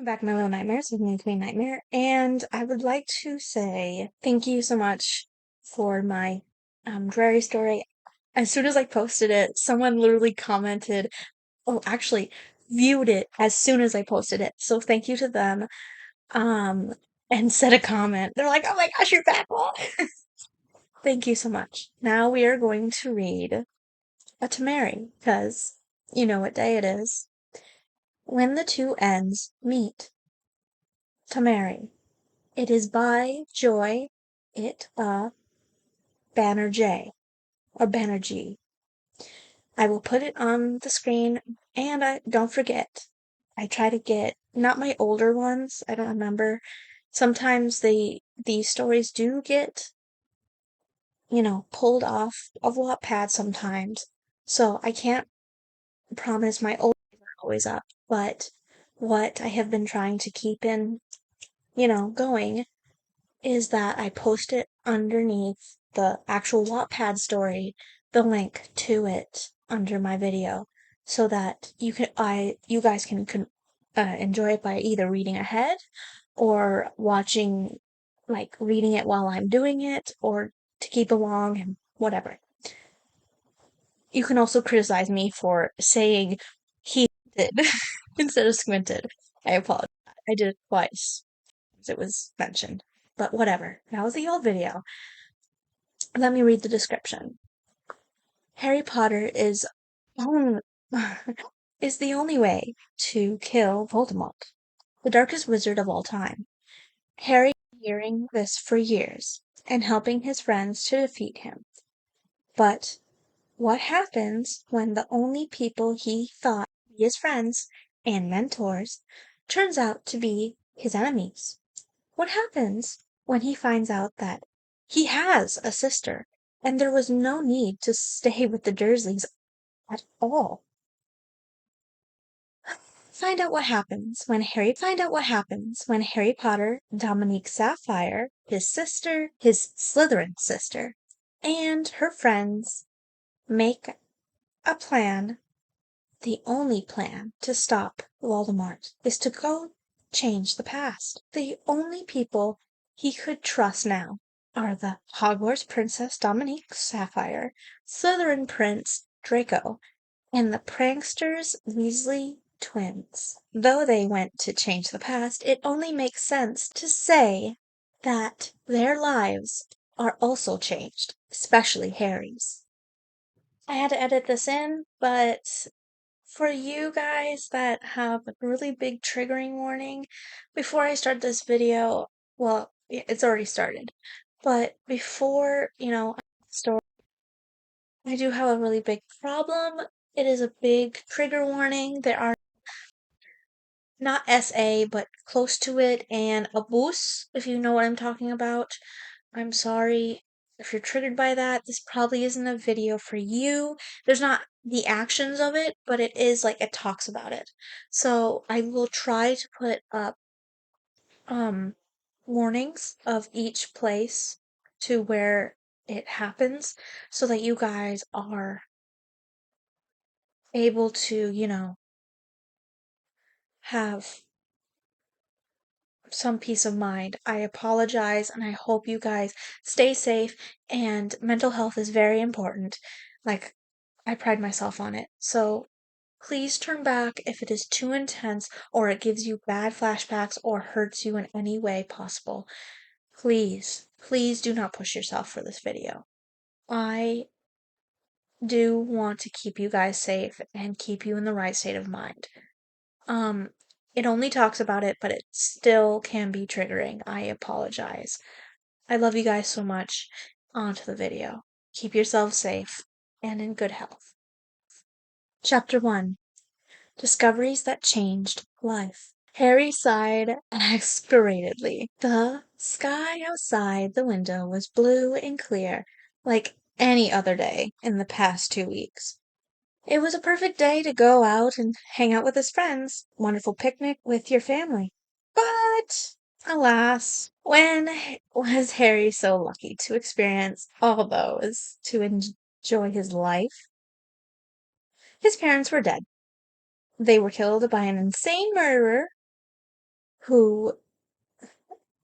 back to My Little Nightmares with me, Queen Nightmare, and I would like to say thank you so much for my dreary story. As soon as I posted it, someone literally commented, oh, actually viewed it as soon as I posted it. So thank you to them. Um, and said a comment. They're like, "Oh my gosh, you're back!" Thank you so much. Now we are going to read a Tomarry because you know what day it is. When the two ends meet. Tomarry. It is by Joy It Banner J or Banner G. I will put it on the screen and I don't forget. I try to get not my older ones, I don't remember. Sometimes these stories do get, pulled off of Wattpad sometimes. So I can't promise my old ones are always up, but what I have been trying to keep in, going is that I post it underneath the actual Wattpad story, the link to it under my video, so that you guys can enjoy it by either reading ahead or watching, like reading it while I'm doing it, or to keep along and whatever. You can also criticize me for saying he did instead of squinted. I apologize. I did it twice as it was mentioned. But whatever. That was the old video. Let me read the description. Harry Potter only, is the only way to kill Voldemort, the darkest wizard of all time. Harry has been hearing this for years and helping his friends to defeat him. But what happens when the only people he thought would be his friends and mentors turns out to be his enemies? What happens when he finds out that he has a sister and there was no need to stay with the Dursleys at all? Find out what happens when Harry Potter, Dominique Sapphire, his sister, his Slytherin sister, and her friends make a plan. The only plan to stop Voldemort is to go change the past. The only people he could trust now are the Hogwarts Princess Dominique Sapphire, Slytherin Prince Draco, and the pranksters Weasley twins. Though they went to change the past, it only makes sense to say that their lives are also changed, especially Harry's. I had to edit this in, but for you guys that have a really big triggering warning, before I start this video, well, it's already started, but before, story, I do have a really big problem. It is a big trigger warning. There are not SA, but close to it, and abuse, if you know what I'm talking about. I'm sorry if you're triggered by that. This probably isn't a video for you. There's not the actions of it, but it is like it talks about it. So I will try to put up um warnings of each place to where it happens so that you guys are able to, have some peace of mind. I apologize and I hope you guys stay safe, and mental health is very important. Like, I pride myself on it. So please turn back if it is too intense or it gives you bad flashbacks or hurts you in any way possible. Please, please do not push yourself for this video. I do want to keep you guys safe and keep you in the right state of mind. Um, it only talks about it, but it still can be triggering. I apologize. I love you guys so much. On to the video. Keep yourselves safe and in good health. Chapter 1. Discoveries that changed life. Harry sighed expiratedly. The sky outside the window was blue and clear, like any other day in the past 2 weeks. It was a perfect day to go out and hang out with his friends. Wonderful picnic with your family. But, alas, when was Harry so lucky to experience all those, to enjoy his life? His parents were dead. They were killed by an insane murderer who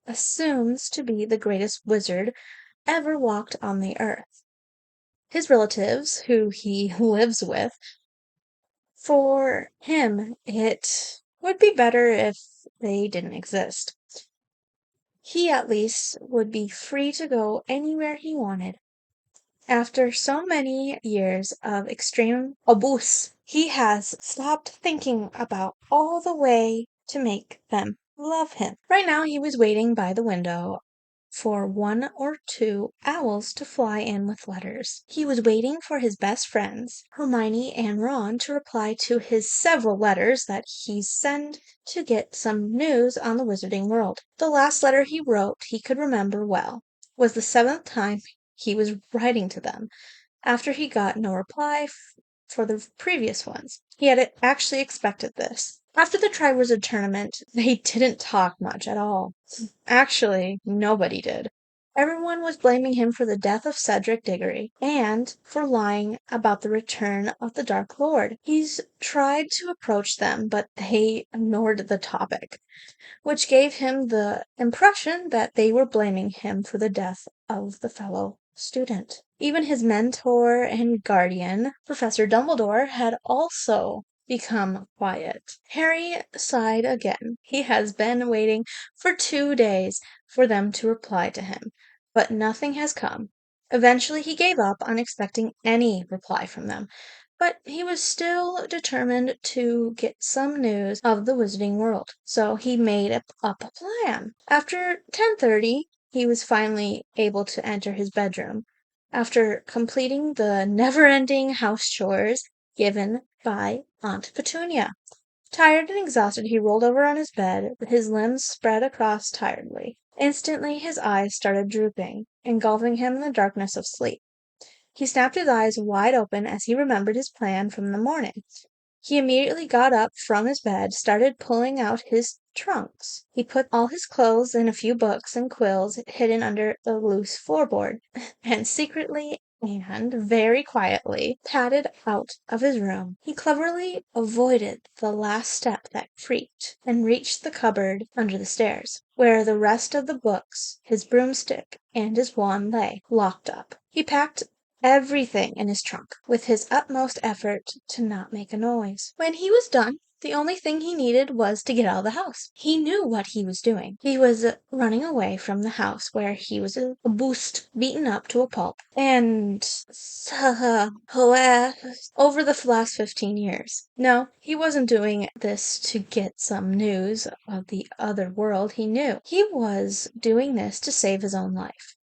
assumes to be the greatest wizard ever walked on the earth. His relatives, who he lives with, for him, it would be better if they didn't exist. He at least would be free to go anywhere he wanted. After so many years of extreme abuse, he has stopped thinking about all the way to make them love him. Right now, he was waiting by the window for 1 or 2 owls to fly in with letters. He was waiting for his best friends, Hermione and Ron, to reply to his several letters that he sent to get some news on the wizarding world. The last letter he wrote he could remember well was the 7th time he was writing to them, after he got no reply for the previous ones. He had actually expected this. After the Triwizard Tournament, they didn't talk much at all. Actually, nobody did. Everyone was blaming him for the death of Cedric Diggory and for lying about the return of the Dark Lord. He's tried to approach them, but they ignored the topic, which gave him the impression that they were blaming him for the death of the fellow student. Even his mentor and guardian, Professor Dumbledore, had also become quiet. Harry sighed again. He has been waiting for 2 days for them to reply to him, but nothing has come. Eventually he gave up on expecting any reply from them, but he was still determined to get some news of the Wizarding World, so he made up a plan. After 10:30, he was finally able to enter his bedroom, after completing the never-ending house chores given by Aunt Petunia. Tired and exhausted, he rolled over on his bed, his limbs spread across tiredly. Instantly his eyes started drooping, engulfing him in the darkness of sleep. He snapped his eyes wide open as he remembered his plan from the morning. He immediately got up from his bed, started pulling out his trunks. He put all his clothes and a few books and quills hidden under the loose floorboard, and secretly and very quietly padded out of his room. He cleverly avoided the last step that creaked and reached the cupboard under the stairs, where the rest of the books, his broomstick, and his wand lay, locked up. He packed everything in his trunk, with his utmost effort to not make a noise. When he was done, the only thing he needed was to get out of the house. He knew what he was doing. He was running away from the house where he was beaten up to a pulp, and over the last 15 years. No, he wasn't doing this to get some news of the other world he knew. He was doing this to save his own life.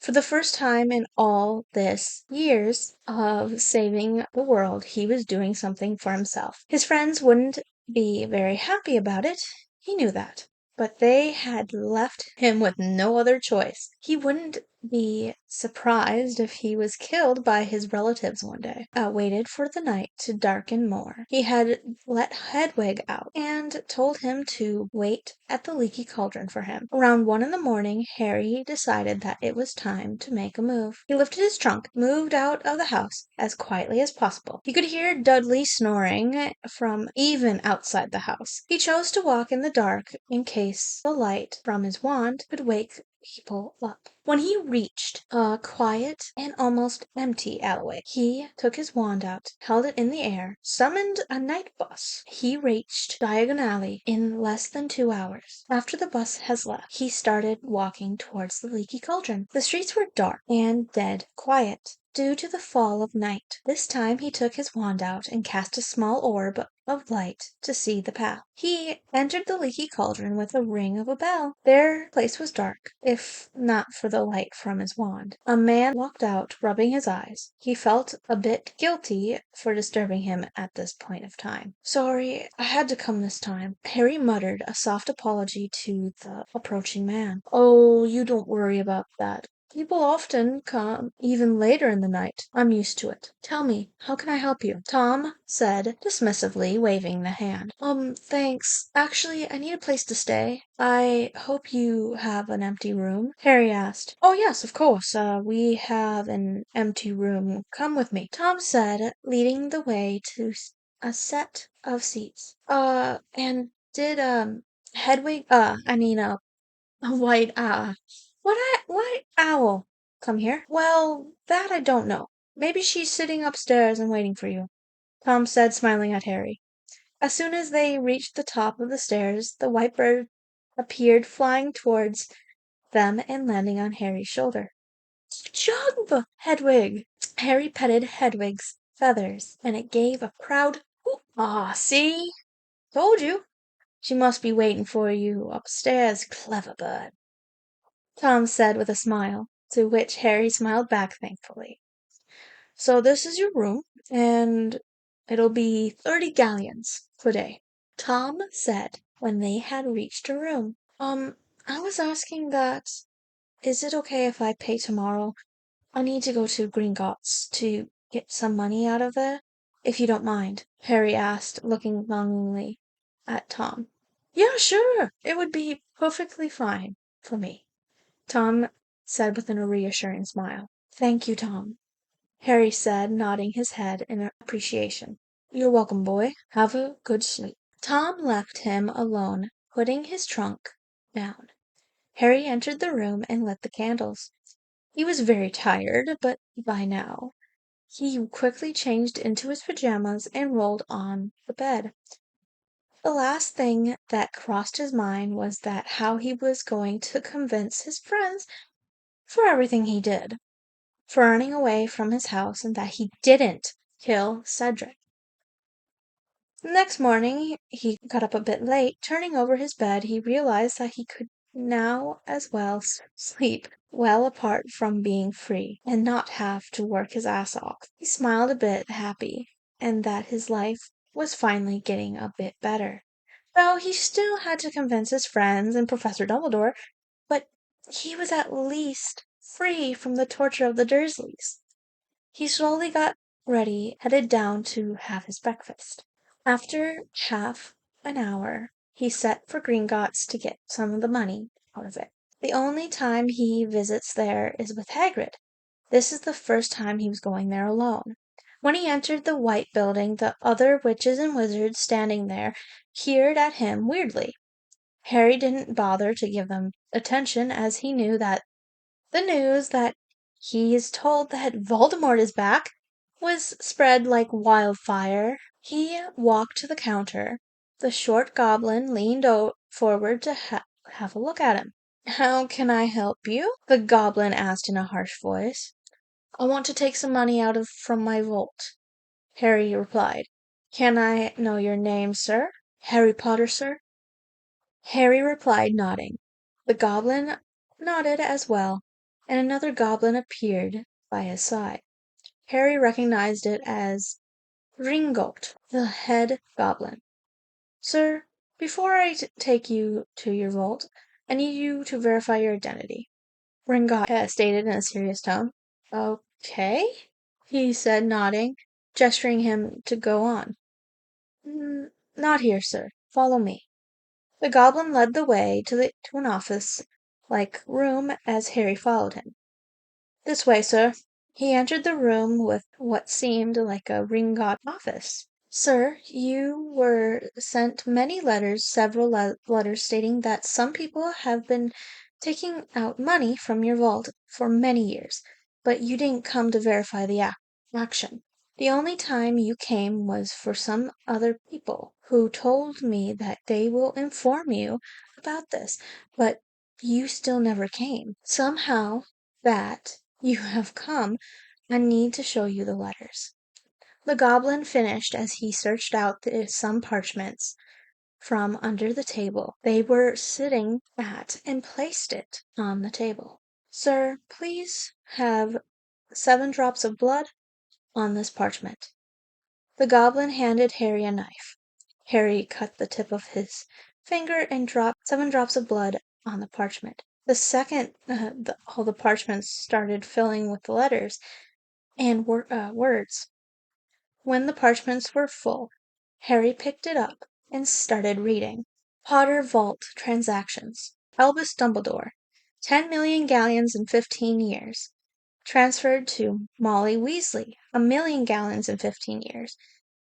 For the first time in all this years of saving the world, he was doing something for himself. His friends wouldn't be very happy about it. He knew that. But they had left him with no other choice. He wouldn't be surprised if he was killed by his relatives one day. Waited for the night to darken more. He had let Hedwig out and told him to wait at the Leaky Cauldron for him. Around 1 in the morning, Harry decided that it was time to make a move. He lifted his trunk, moved out of the house as quietly as possible. He could hear Dudley snoring from even outside the house. He chose to walk in the dark in case the light from his wand could wake people up. When he reached a quiet and almost empty alleyway, he took his wand out, held it in the air, summoned a night bus. He reached Diagon Alley in less than 2 hours. After the bus has left, he started walking towards the Leaky Cauldron. The streets were dark and dead quiet, due to the fall of night. This time he took his wand out and cast a small orb of light to see the path. He entered the Leaky Cauldron with a ring of a bell. Their place was dark, if not for the light from his wand. A man walked out, rubbing his eyes. He felt a bit guilty for disturbing him at this point of time. "Sorry, I had to come this time." Harry muttered a soft apology to the approaching man. "Oh, you don't worry about that. People often come even later in the night. I'm used to it. Tell me, how can I help you?" Tom said dismissively, waving the hand. Thanks. Actually, I need a place to stay. I hope you have an empty room?" Harry asked. "Oh, yes, of course. We have an empty room. Come with me," Tom said, leading the way to a set of seats. And did Hedwig, a white owl. Come here. Well, that I don't know. Maybe she's sitting upstairs and waiting for you, Tom said, smiling at Harry. As soon as they reached the top of the stairs, the white bird appeared flying towards them and landing on Harry's shoulder. Jump, Hedwig! Harry petted Hedwig's feathers, and it gave a proud whoop. Ah, see? Told you. She must be waiting for you upstairs, clever bird, Tom said with a smile, to which Harry smiled back thankfully. So this is your room, and it'll be 30 galleons per day, Tom said when they had reached a room. I was asking that, is it okay if I pay tomorrow? I need to go to Gringotts to get some money out of there, if you don't mind, Harry asked, looking longingly at Tom. Yeah, sure. It would be perfectly fine for me, Tom said with a reassuring smile. Thank you, Tom, Harry said, nodding his head in appreciation. You're welcome, boy. Have a good sleep. Tom left him alone, putting his trunk down. Harry entered the room and lit the candles. He was very tired, but by now he quickly changed into his pajamas and rolled on the bed. The last thing that crossed his mind was that how he was going to convince his friends for everything he did, for running away from his house, and that he didn't kill Cedric. The next morning he got up a bit late. Turning over his bed, he realized that he could now as well sleep well apart from being free, and not have to work his ass off. He smiled a bit happy, and that his life was finally getting a bit better. Though he still had to convince his friends and Professor Dumbledore, but he was at least free from the torture of the Dursleys. He slowly got ready, headed down to have his breakfast. After half an hour, he set for Gringotts to get some of the money out of it. The only time he visits there is with Hagrid. This is the first time he was going there alone. When he entered the white building, the other witches and wizards standing there peered at him weirdly. Harry didn't bother to give them attention, as he knew that the news that he is told that Voldemort is back was spread like wildfire. He walked to the counter. The short goblin leaned forward to have a look at him. How can I help you? The goblin asked in a harsh voice. I want to take some money out from my vault, Harry replied. Can I know your name, sir? Harry Potter, sir. Harry replied, nodding. The goblin nodded as well, and another goblin appeared by his side. Harry recognized it as Ringolt, the head goblin. Sir, before I take you to your vault, I need you to verify your identity, Ringolt stated in a serious tone. Okay, he said, nodding, gesturing him to go on. Not here, sir. Follow me. The goblin led the way to an office-like room as Harry followed him. This way, sir. He entered the room with what seemed like a Ringot office. Sir, you were sent many letters, several letters stating that some people have been taking out money from your vault for many years, but you didn't come to verify the action. The only time you came was for some other people who told me that they will inform you about this, but you still never came. Somehow that you have come, I need to show you the letters. The goblin finished as he searched out some parchments from under the table they were sitting at and placed it on the table. Sir, please have 7 drops of blood on this parchment. The goblin handed Harry a knife. Harry cut the tip of his finger and dropped 7 drops of blood on the parchment. The second all the parchments started filling with letters and words. When the parchments were full, Harry picked it up and started reading. Potter Vault Transactions. Albus Dumbledore. 10,000,000 galleons in 15 years. Transferred to Molly Weasley. 1,000,000 gallons in 15 years.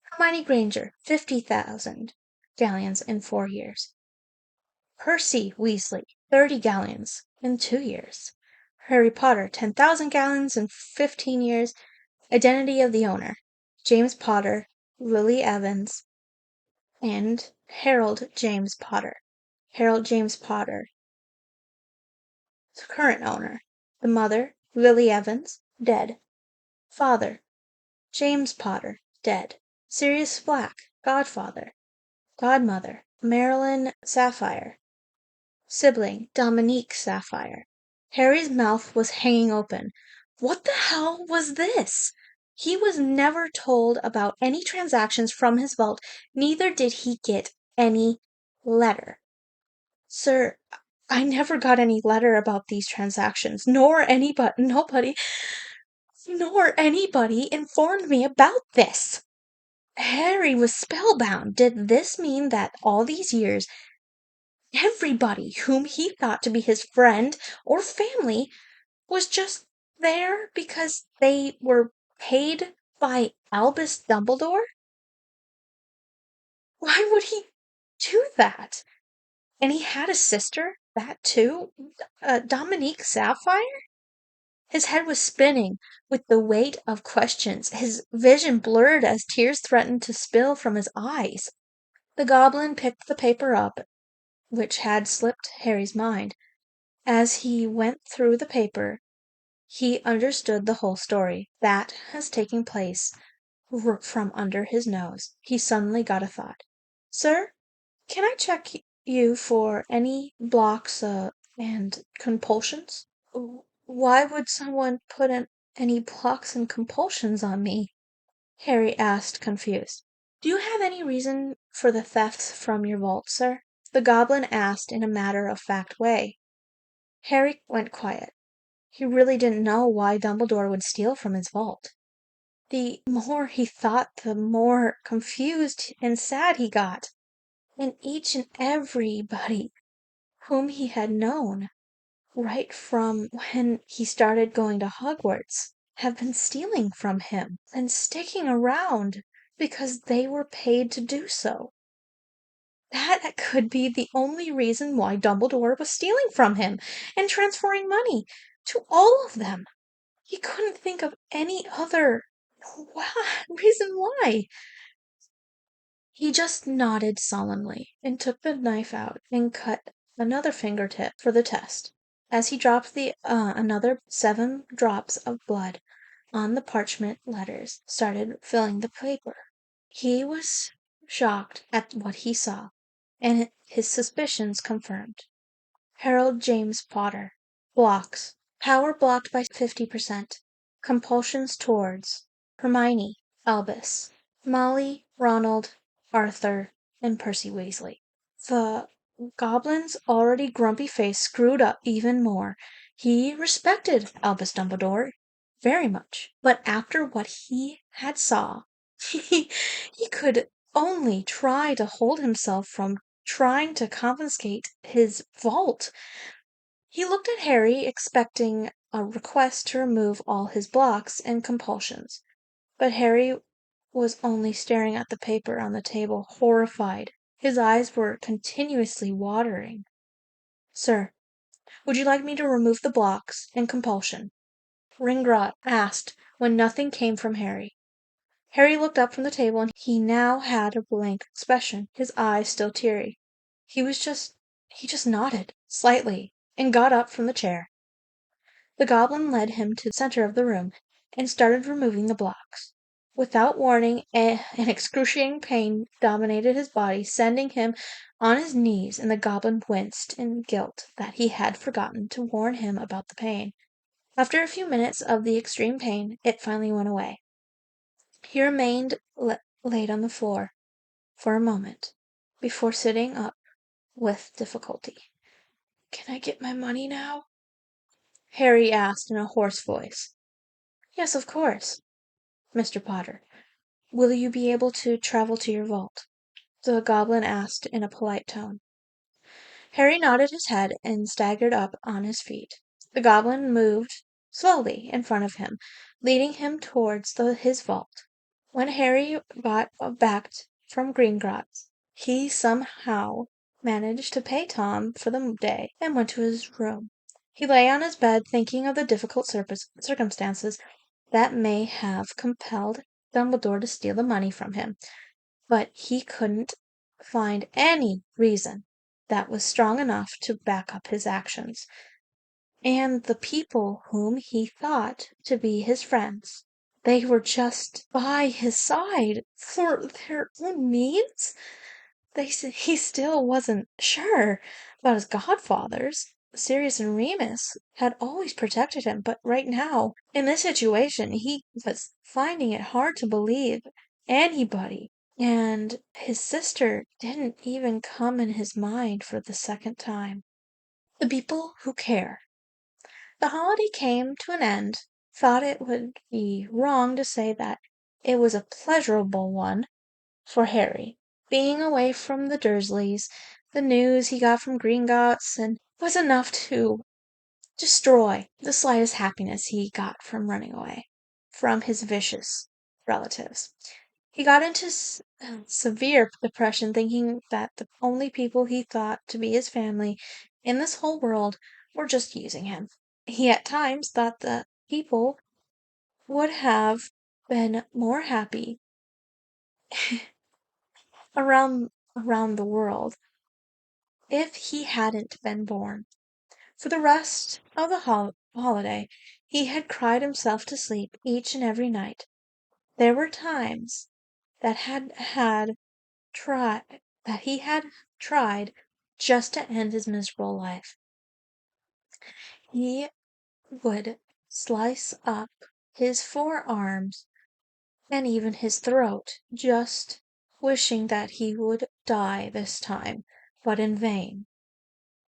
Hermione Granger. 50,000 galleons in 4 years. Percy Weasley, 30 gallons in 2 years. Harry Potter, 10,000 gallons in 15 years. Identity of the owner: James Potter, Lily Evans, and Harold James Potter. Harold James Potter, current owner. The mother, Lily Evans, dead. Father, James Potter, dead. Sirius Black, godfather. Godmother, Marilyn Sapphire. Sibling, Dominique Sapphire. Harry's mouth was hanging open. What the hell was this? He was never told about any transactions from his vault, neither did he get any letter. Sir, I never got any letter about these transactions, nor anybody informed me about this. Harry was spellbound. Did this mean that all these years, everybody whom he thought to be his friend or family was just there because they were paid by Albus Dumbledore? Why would he do that? And he had a sister, that too? Dominique Sapphire? His head was spinning with the weight of questions. His vision blurred as tears threatened to spill from his eyes. The goblin picked the paper up, which had slipped Harry's mind. As he went through the paper, he understood the whole story that has taken place from under his nose. He suddenly got a thought. Sir, can I check you for any blocks and compulsions? Why would someone put any blocks and compulsions on me? Harry asked, confused. Do you have any reason for the thefts from your vault, sir? The goblin asked in a matter-of-fact way. Harry went quiet. He really didn't know why Dumbledore would steal from his vault. The more he thought, the more confused and sad he got. And each and everybody whom he had known, right from when he started going to Hogwarts, have been stealing from him and sticking around because they were paid to do so. That could be the only reason why Dumbledore was stealing from him and transferring money to all of them. He couldn't think of any other reason why. He just nodded solemnly and took the knife out and cut another fingertip for the test. As he dropped the another 7 drops of blood on the parchment, letters started filling the paper. He was shocked at what he saw, and his suspicions confirmed. Harold James Potter. Blocks. Power blocked by 50%. Compulsions towards Hermione, Albus, Molly, Ronald, Arthur, and Percy Weasley. The goblin's already grumpy face screwed up even more. He respected Albus Dumbledore very much, but after what he had saw, he could only try to hold himself from trying to confiscate his vault. He looked at Harry, expecting a request to remove all his blocks and compulsions, but Harry was only staring at the paper on the table, horrified. His eyes were continuously watering. Sir, would you like me to remove the blocks and compulsion? Ringrot asked when nothing came from Harry. Harry looked up from the table, and he now had a blank expression, his eyes still teary. He just nodded, slightly, and got up from the chair. The goblin led him to the center of the room, and started removing the blocks. Without warning, an excruciating pain dominated his body, sending him on his knees, and the goblin winced in guilt that he had forgotten to warn him about the pain. After a few minutes of the extreme pain, it finally went away. He remained laid on the floor for a moment, before sitting up with difficulty. Can I get my money now? Harry asked in a hoarse voice. Yes, of course, Mr. Potter. Will you be able to travel to your vault? The goblin asked in a polite tone. Harry nodded his head and staggered up on his feet. The goblin moved slowly in front of him, leading him towards his vault. When Harry got back from Gringotts, he somehow managed to pay Tom for the day and went to his room. He lay on his bed thinking of the difficult circumstances that may have compelled Dumbledore to steal the money from him, but he couldn't find any reason that was strong enough to back up his actions. And the people whom he thought to be his friends, they were just by his side for their own needs. He still wasn't sure about his godfathers. Sirius and Remus had always protected him, but right now, in this situation, he was finding it hard to believe anybody. And his sister didn't even come in his mind for the second time. The people who care. The holiday came to an end. Thought it would be wrong to say that it was a pleasurable one for Harry. Being away from the Dursleys, the news he got from Gringotts, and was enough to destroy the slightest happiness he got from running away from his vicious relatives. He got into severe depression, thinking that the only people he thought to be his family in this whole world were just using him. He at times thought that people would have been more happy around the world if he hadn't been born. For the rest of the holiday, he had cried himself to sleep each and every night. There were times that he had tried just to end his miserable life. He would slice up his forearms and even his throat, just wishing that he would die this time, but in vain.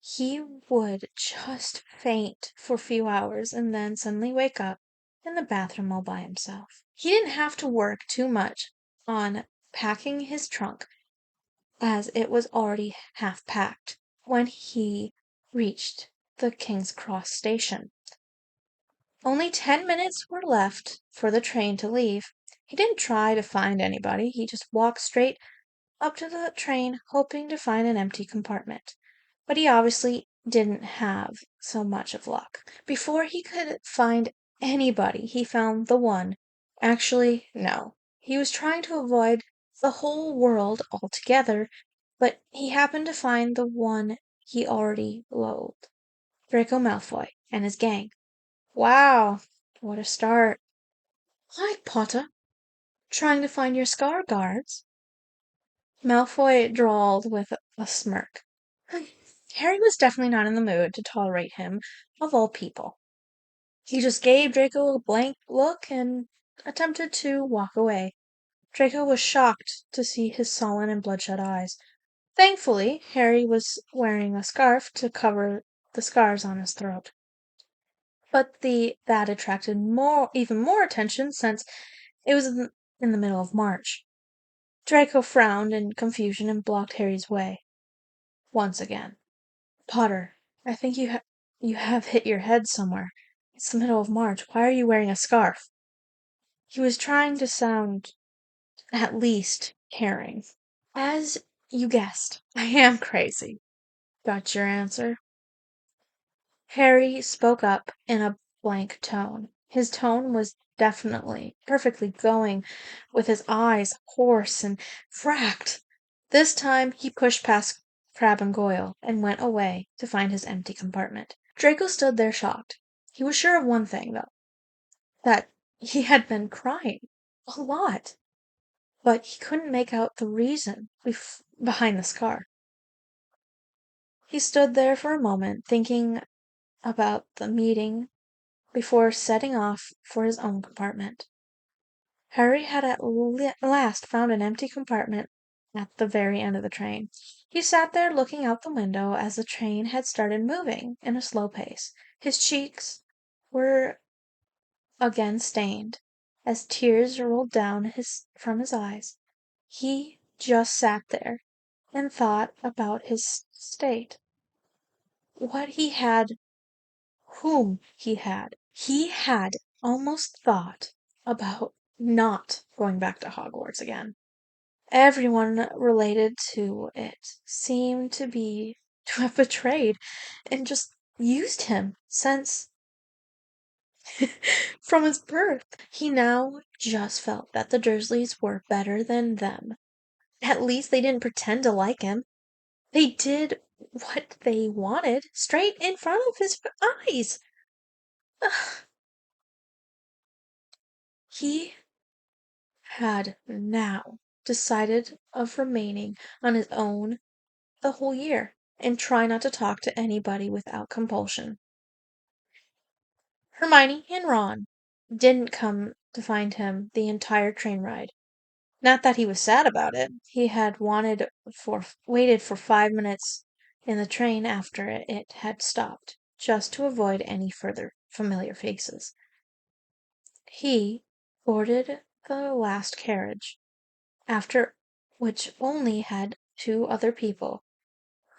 He would just faint for a few hours and then suddenly wake up in the bathroom all by himself. He didn't have to work too much on packing his trunk, as it was already half packed when he reached the King's Cross station. Only 10 minutes were left for the train to leave. He didn't try to find anybody. He just walked straight up to the train, hoping to find an empty compartment. But he obviously didn't have so much of luck. Before he could find anybody, he found the one. Actually, no. He was trying to avoid the whole world altogether, but he happened to find the one he already loathed. Draco Malfoy and his gang. Wow, what a start. Hi, Potter. Trying to find your Scar Guards? Malfoy drawled with a smirk. Harry was definitely not in the mood to tolerate him, of all people. He just gave Draco a blank look and attempted to walk away. Draco was shocked to see his sullen and bloodshot eyes. Thankfully, Harry was wearing a scarf to cover the scars on his throat. But that attracted even more attention since it was in the middle of March. Draco frowned in confusion and blocked Harry's way. Once again. Potter, I think you have hit your head somewhere. It's the middle of March. Why are you wearing a scarf? He was trying to sound at least caring. As you guessed, I am crazy. Got your answer? Harry spoke up in a blank tone. His tone was definitely perfectly going, with his eyes hoarse and fracked. This time he pushed past Crabbe and Goyle and went away to find his empty compartment. Draco stood there shocked. He was sure of one thing, though, that he had been crying a lot, but he couldn't make out the reason behind the scar. He stood there for a moment, thinking about the meeting before setting off for his own compartment. Harry had at last found an empty compartment at the very end of the train. He sat there looking out the window as the train had started moving in a slow pace. His cheeks were again stained as tears rolled down from his eyes. He just sat there and thought about his state, what he had, whom he had. He had almost thought about not going back to Hogwarts again. Everyone related to it seemed to have betrayed and just used him since from his birth. He now just felt that the Dursleys were better than them. At least they didn't pretend to like him. They did what they wanted straight in front of his eyes. Ugh. He had now decided of remaining on his own the whole year and try not to talk to anybody without compulsion. Hermione and Ron didn't come to find him the entire train ride. Not that he was sad about it. He had waited for 5 minutes in the train after it had stopped, just to avoid any further familiar faces. He boarded the last carriage, after which only had two other people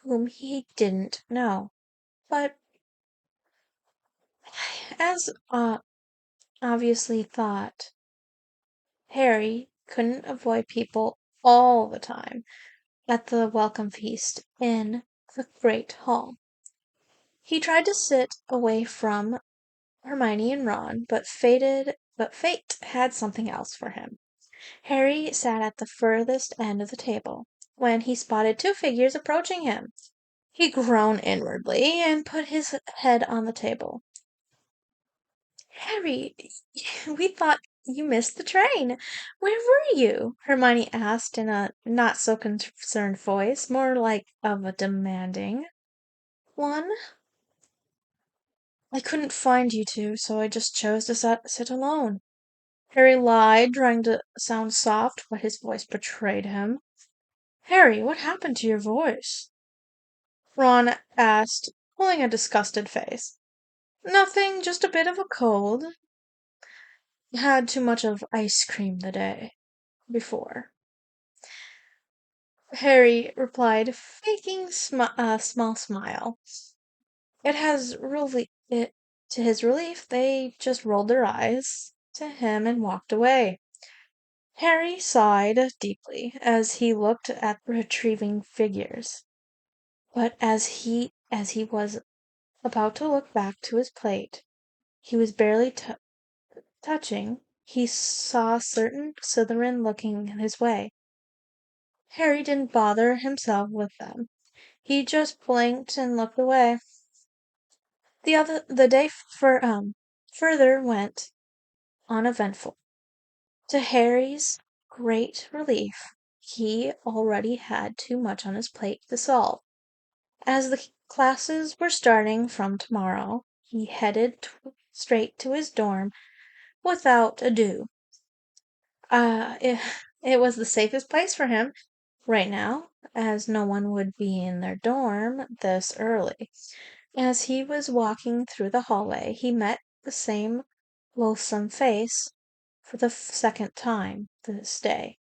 whom he didn't know. But as obviously thought, Harry couldn't avoid people all the time at the welcome feast in the great hall. He tried to sit away from Hermione and Ron, but fate had something else for him. Harry sat at the furthest end of the table when he spotted two figures approaching him. He groaned inwardly and put his head on the table. "Harry, we thought you missed the train. Where were you?" Hermione asked in a not so concerned voice, more like of a demanding one. "I couldn't find you two, so I just chose to sit alone." Harry lied, trying to sound soft, but his voice betrayed him. "Harry, what happened to your voice?" Ron asked, pulling a disgusted face. "Nothing, just a bit of a cold. Had too much of ice cream the day before." Harry replied, faking a small smile. To his relief, they just rolled their eyes to him and walked away. Harry sighed deeply as he looked at the retrieving figures. But as he was about to look back to his plate, he was barely touching. He saw certain Slytherin looking his way. Harry didn't bother himself with them. He just blinked and looked away. The day further went uneventful. To Harry's great relief, he already had too much on his plate to solve. As the classes were starting from tomorrow, he headed straight to his dorm without ado. It was the safest place for him right now, as no one would be in their dorm this early. As he was walking through the hallway, he met the same loathsome face for the second time this day.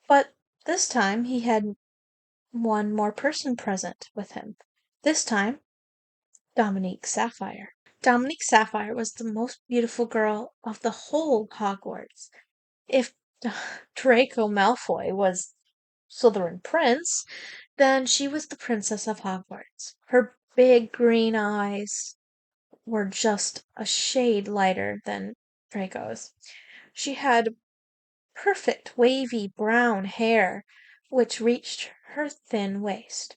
But this time he had one more person present with him. This time, Dominique Sapphire. Dominique Sapphire was the most beautiful girl of the whole Hogwarts. If Draco Malfoy was Slytherin prince, then she was the princess of Hogwarts. Her big green eyes were just a shade lighter than Draco's. She had perfect wavy brown hair, which reached her thin waist.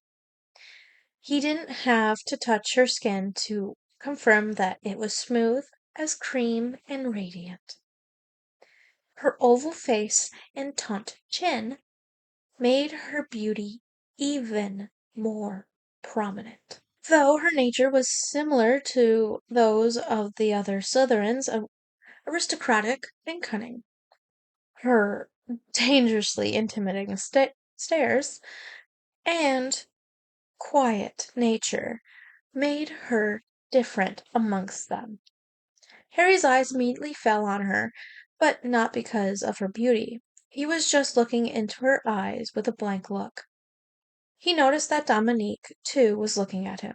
He didn't have to touch her skin to confirm that it was smooth as cream and radiant. Her oval face and taunt chin made her beauty even more prominent. Though her nature was similar to those of the other Slytherins, aristocratic and cunning. Her dangerously intimidating stares and quiet nature made her different amongst them. Harry's eyes immediately fell on her, but not because of her beauty. He was just looking into her eyes with a blank look. He noticed that Dominique, too, was looking at him,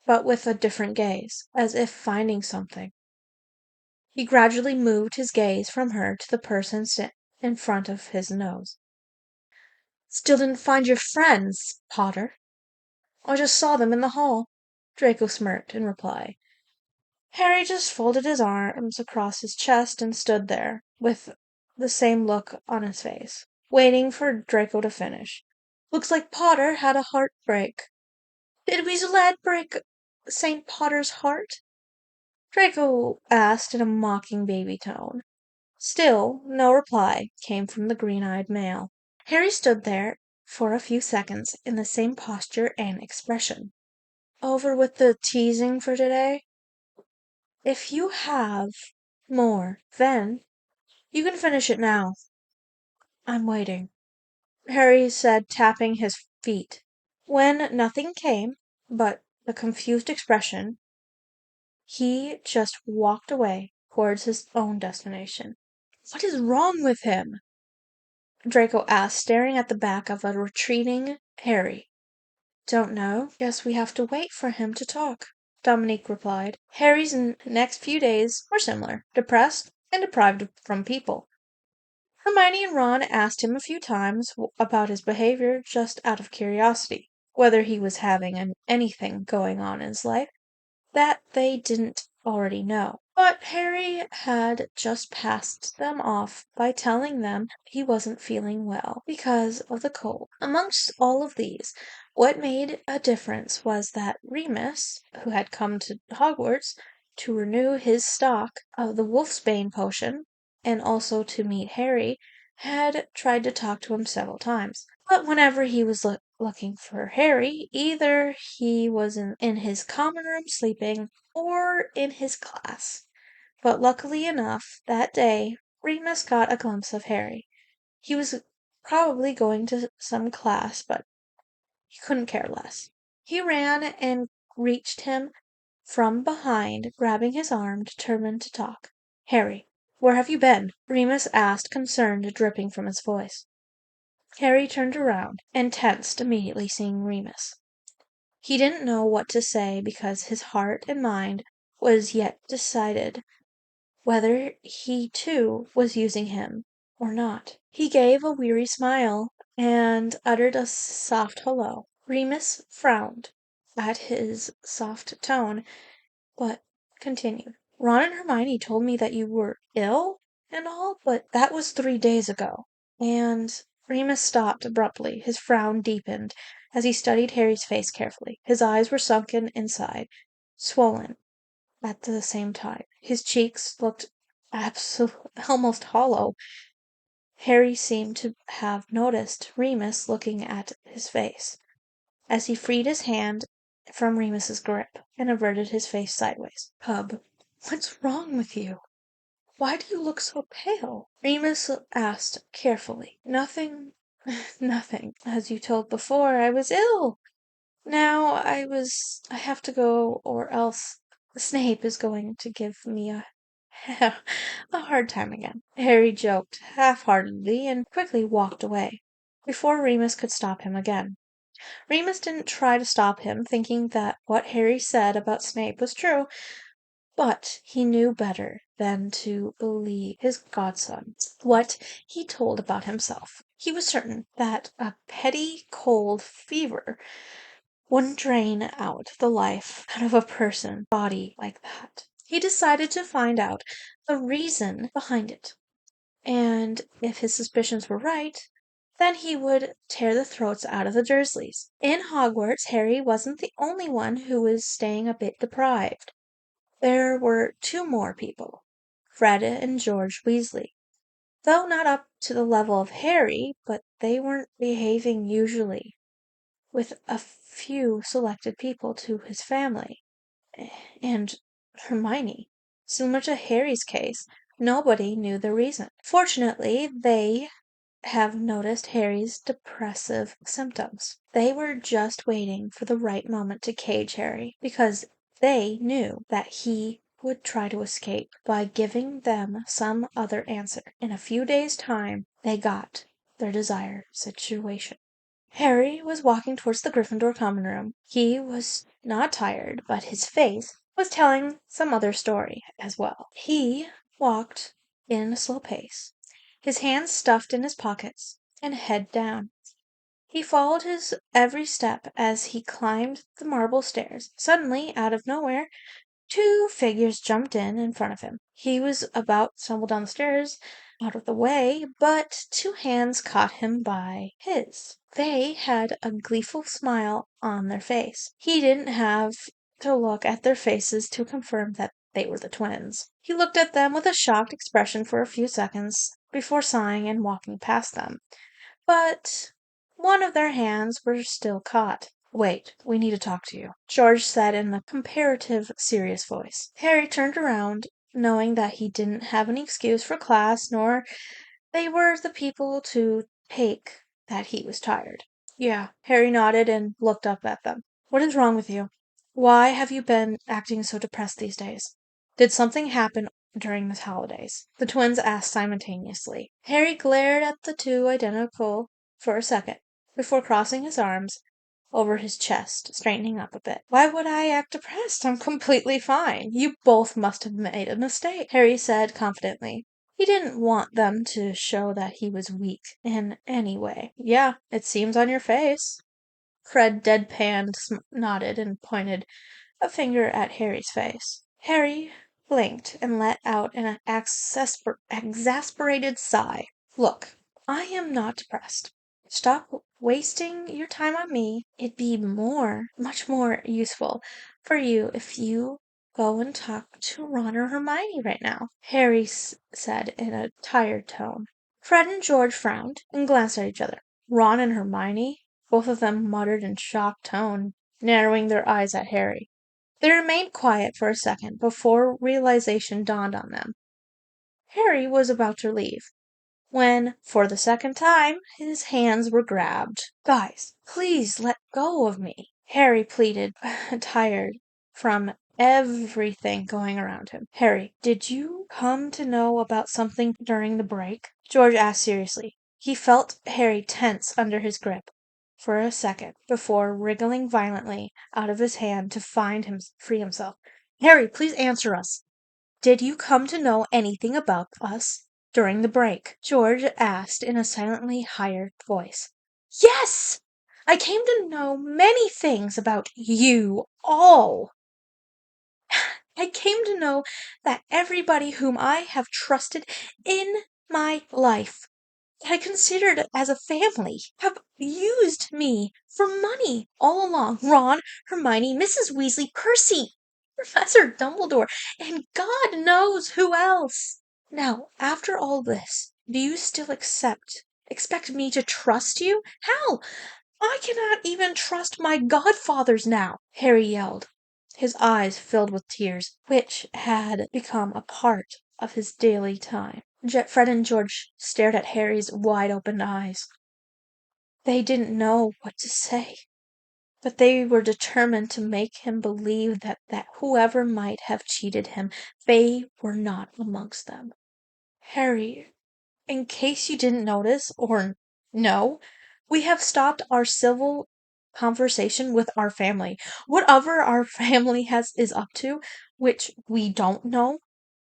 but with a different gaze, as if finding something. He gradually moved his gaze from her to the person in front of his nose. Still didn't find your friends, Potter. I just saw them in the hall. Draco smirked in reply. Harry just folded his arms across his chest and stood there, with the same look on his face, waiting for Draco to finish. Looks like Potter had a heartbreak. Did Weasel Lad break St. Potter's heart? Draco asked in a mocking baby tone. Still, no reply came from the green-eyed male. Harry stood there for a few seconds in the same posture and expression. Over with the teasing for today? If you have more, then you can finish it now. I'm waiting, Harry said, tapping his feet. When nothing came but a confused expression, he just walked away towards his own destination. What is wrong with him? Draco asked, staring at the back of a retreating Harry. Don't know. Guess we have to wait for him to talk, Dominique replied. Harry's next few days were similar, depressed and deprived from people. Hermione and Ron asked him a few times about his behavior just out of curiosity, whether he was having anything going on in his life that they didn't already know. But Harry had just passed them off by telling them he wasn't feeling well because of the cold. Amongst all of these, what made a difference was that Remus, who had come to Hogwarts to renew his stock of the Wolfsbane potion, and also to meet Harry, had tried to talk to him several times. But whenever he was looking for Harry, either he was in his common room sleeping or in his class. But luckily enough, that day, Remus got a glimpse of Harry. He was probably going to some class, but he couldn't care less. He ran and reached him from behind, grabbing his arm, determined to talk. Harry, where have you been? Remus asked, concern dripping from his voice. Harry turned around and tensed immediately seeing Remus. He didn't know what to say because his heart and mind was yet decided whether he too was using him or not. He gave a weary smile and uttered a soft hello. Remus frowned at his soft tone, but continued. Ron and Hermione told me that you were ill and all, but that was 3 days ago. And Remus stopped abruptly. His frown deepened as he studied Harry's face carefully. His eyes were sunken inside, swollen at the same time. His cheeks looked almost hollow. Harry seemed to have noticed Remus looking at his face, as he freed his hand from Remus's grip and averted his face sideways. Cub, what's wrong with you? Why do you look so pale? Remus asked carefully. Nothing, nothing. As you told before, I was ill. Now I have to go, or else Snape is going to give me a hard time again. Harry joked half-heartedly and quickly walked away, before Remus could stop him again. Remus didn't try to stop him, thinking that what Harry said about Snape was true, but he knew better than to believe his godson what he told about himself. He was certain that a petty cold fever wouldn't drain out the life out of a person's body like that. He decided to find out the reason behind it, and if his suspicions were right, then he would tear the throats out of the Dursleys. In Hogwarts, Harry wasn't the only one who was staying a bit deprived. There were two more people, Fred and George Weasley. Though not up to the level of Harry, but they weren't behaving usually, with a few selected people to his family. And Hermione. Similar to Harry's case, nobody knew the reason. Fortunately, they have noticed Harry's depressive symptoms. They were just waiting for the right moment to cage Harry, because they knew that he would try to escape by giving them some other answer. In a few days' time, they got their desired situation. Harry was walking towards the Gryffindor common room. He was not tired, but his face was telling some other story as well. He walked in a slow pace, his hands stuffed in his pockets and head down. He followed his every step as he climbed the marble stairs. Suddenly, out of nowhere, two figures jumped in front of him. He was about to stumble down the stairs out of the way, but two hands caught him by his. They had a gleeful smile on their face. He didn't have to look at their faces to confirm that they were the twins. He looked at them with a shocked expression for a few seconds before sighing and walking past them. But one of their hands was still caught. "Wait, we need to talk to you," George said in a comparative serious voice. Harry turned around, knowing that he didn't have any excuse for class, nor they were the people to take that he was tired. "Yeah." Harry nodded and looked up at them. "What is wrong with you? Why have you been acting so depressed these days? Did something happen during the holidays?" the twins asked simultaneously. Harry glared at the two identical for a second, before crossing his arms over his chest, straightening up a bit. "Why would I act depressed? I'm completely fine. You both must have made a mistake," Harry said confidently. He didn't want them to show that he was weak in any way. "Yeah, it seems on your face." Fred nodded and pointed a finger at Harry's face. Harry blinked and let out an exasperated sigh. "Look, I am not depressed. Stop wasting your time on me. It'd be much more useful for you if you go and talk to Ron or Hermione right now," Harry said in a tired tone. Fred and George frowned and glanced at each other. Ron and Hermione? Both of them muttered in shocked tone, narrowing their eyes at Harry. They remained quiet for a second before realization dawned on them. Harry was about to leave, when, for the second time, his hands were grabbed. "Guys, please let go of me," Harry pleaded, tired from everything going around him. "Harry, did you come to know about something during the break?" George asked seriously. He felt Harry tense under his grip for a second before wriggling violently out of his hand to free himself. "Harry, please answer us. Did you come to know anything about us during the break?" George asked in a silently higher voice. "Yes! I came to know many things about you all. I came to know that everybody whom I have trusted in my life, that I considered as a family, have used me for money all along. Ron, Hermione, Mrs. Weasley, Percy, Professor Dumbledore, and God knows who else. Now, after all this, do you still expect me to trust you? Hell, I cannot even trust my godfathers now!" Harry yelled, his eyes filled with tears, which had become a part of his daily time. Fred and George stared at Harry's wide-open eyes. They didn't know what to say, but they were determined to make him believe that whoever might have cheated him, they were not amongst them. "Harry, in case you didn't notice or know, we have stopped our civil conversation with our family. Whatever our family is up to, which we don't know,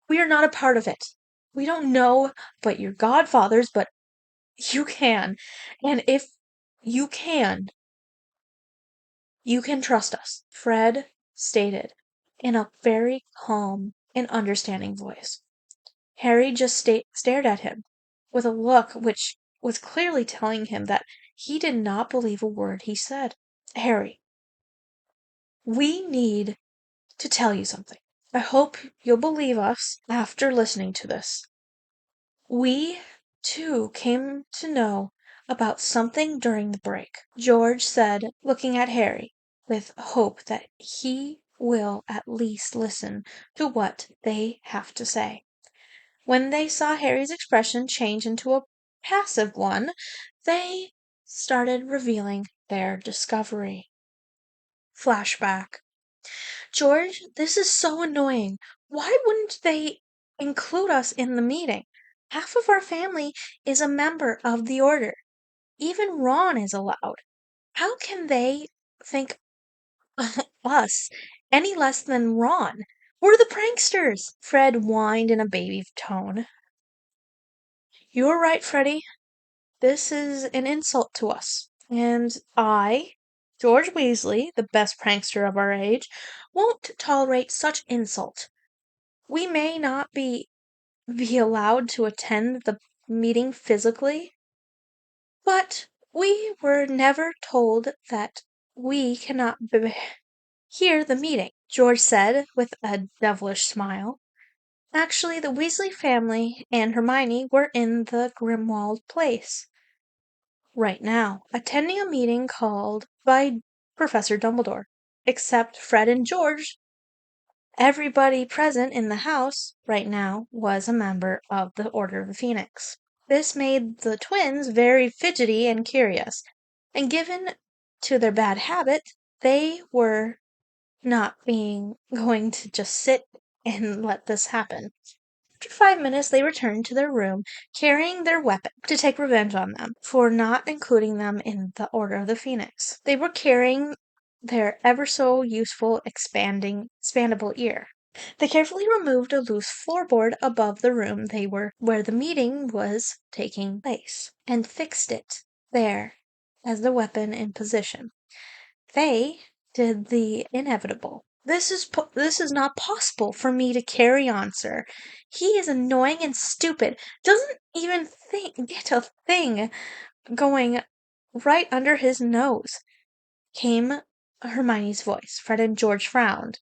we are not a part of it. We don't know but your godfathers, but you can. And if you can, you can trust us," Fred stated in a very calm and understanding voice. Harry just stared at him, with a look which was clearly telling him that he did not believe a word he said. "Harry, we need to tell you something. I hope you'll believe us after listening to this. We, too, came to know about something during the break," George said, looking at Harry with hope that he will at least listen to what they have to say. When they saw Harry's expression change into a passive one, they started revealing their discovery. Flashback. "George, this is so annoying. Why wouldn't they include us in the meeting? Half of our family is a member of the order. Even Ron is allowed. How can they think us any less than Ron? We're the pranksters," Fred whined in a baby tone. "You're right, Freddie. This is an insult to us. And I, George Weasley, the best prankster of our age, won't tolerate such insult. We may not be allowed to attend the meeting physically, but we were never told that we cannot hear the meeting, George said with a devilish smile. Actually, the Weasley family and Hermione were in the Grimmauld place right now, attending a meeting called by Professor Dumbledore. Except Fred and George, everybody present in the house right now was a member of the Order of the Phoenix. This made the twins very fidgety and curious, and given to their bad habit, they were not being going to just sit and let this happen. After 5 minutes, they returned to their room, carrying their weapon to take revenge on them for not including them in the Order of the Phoenix. They were carrying their ever so useful expandable ear. They carefully removed a loose floorboard above the room they were where the meeting was taking place, and fixed it there as the weapon in position. They did the inevitable. This is not possible for me to carry on, sir. He is annoying and stupid. Doesn't even get a thing going right under his nose. Came Hermione's voice. Fred and George frowned.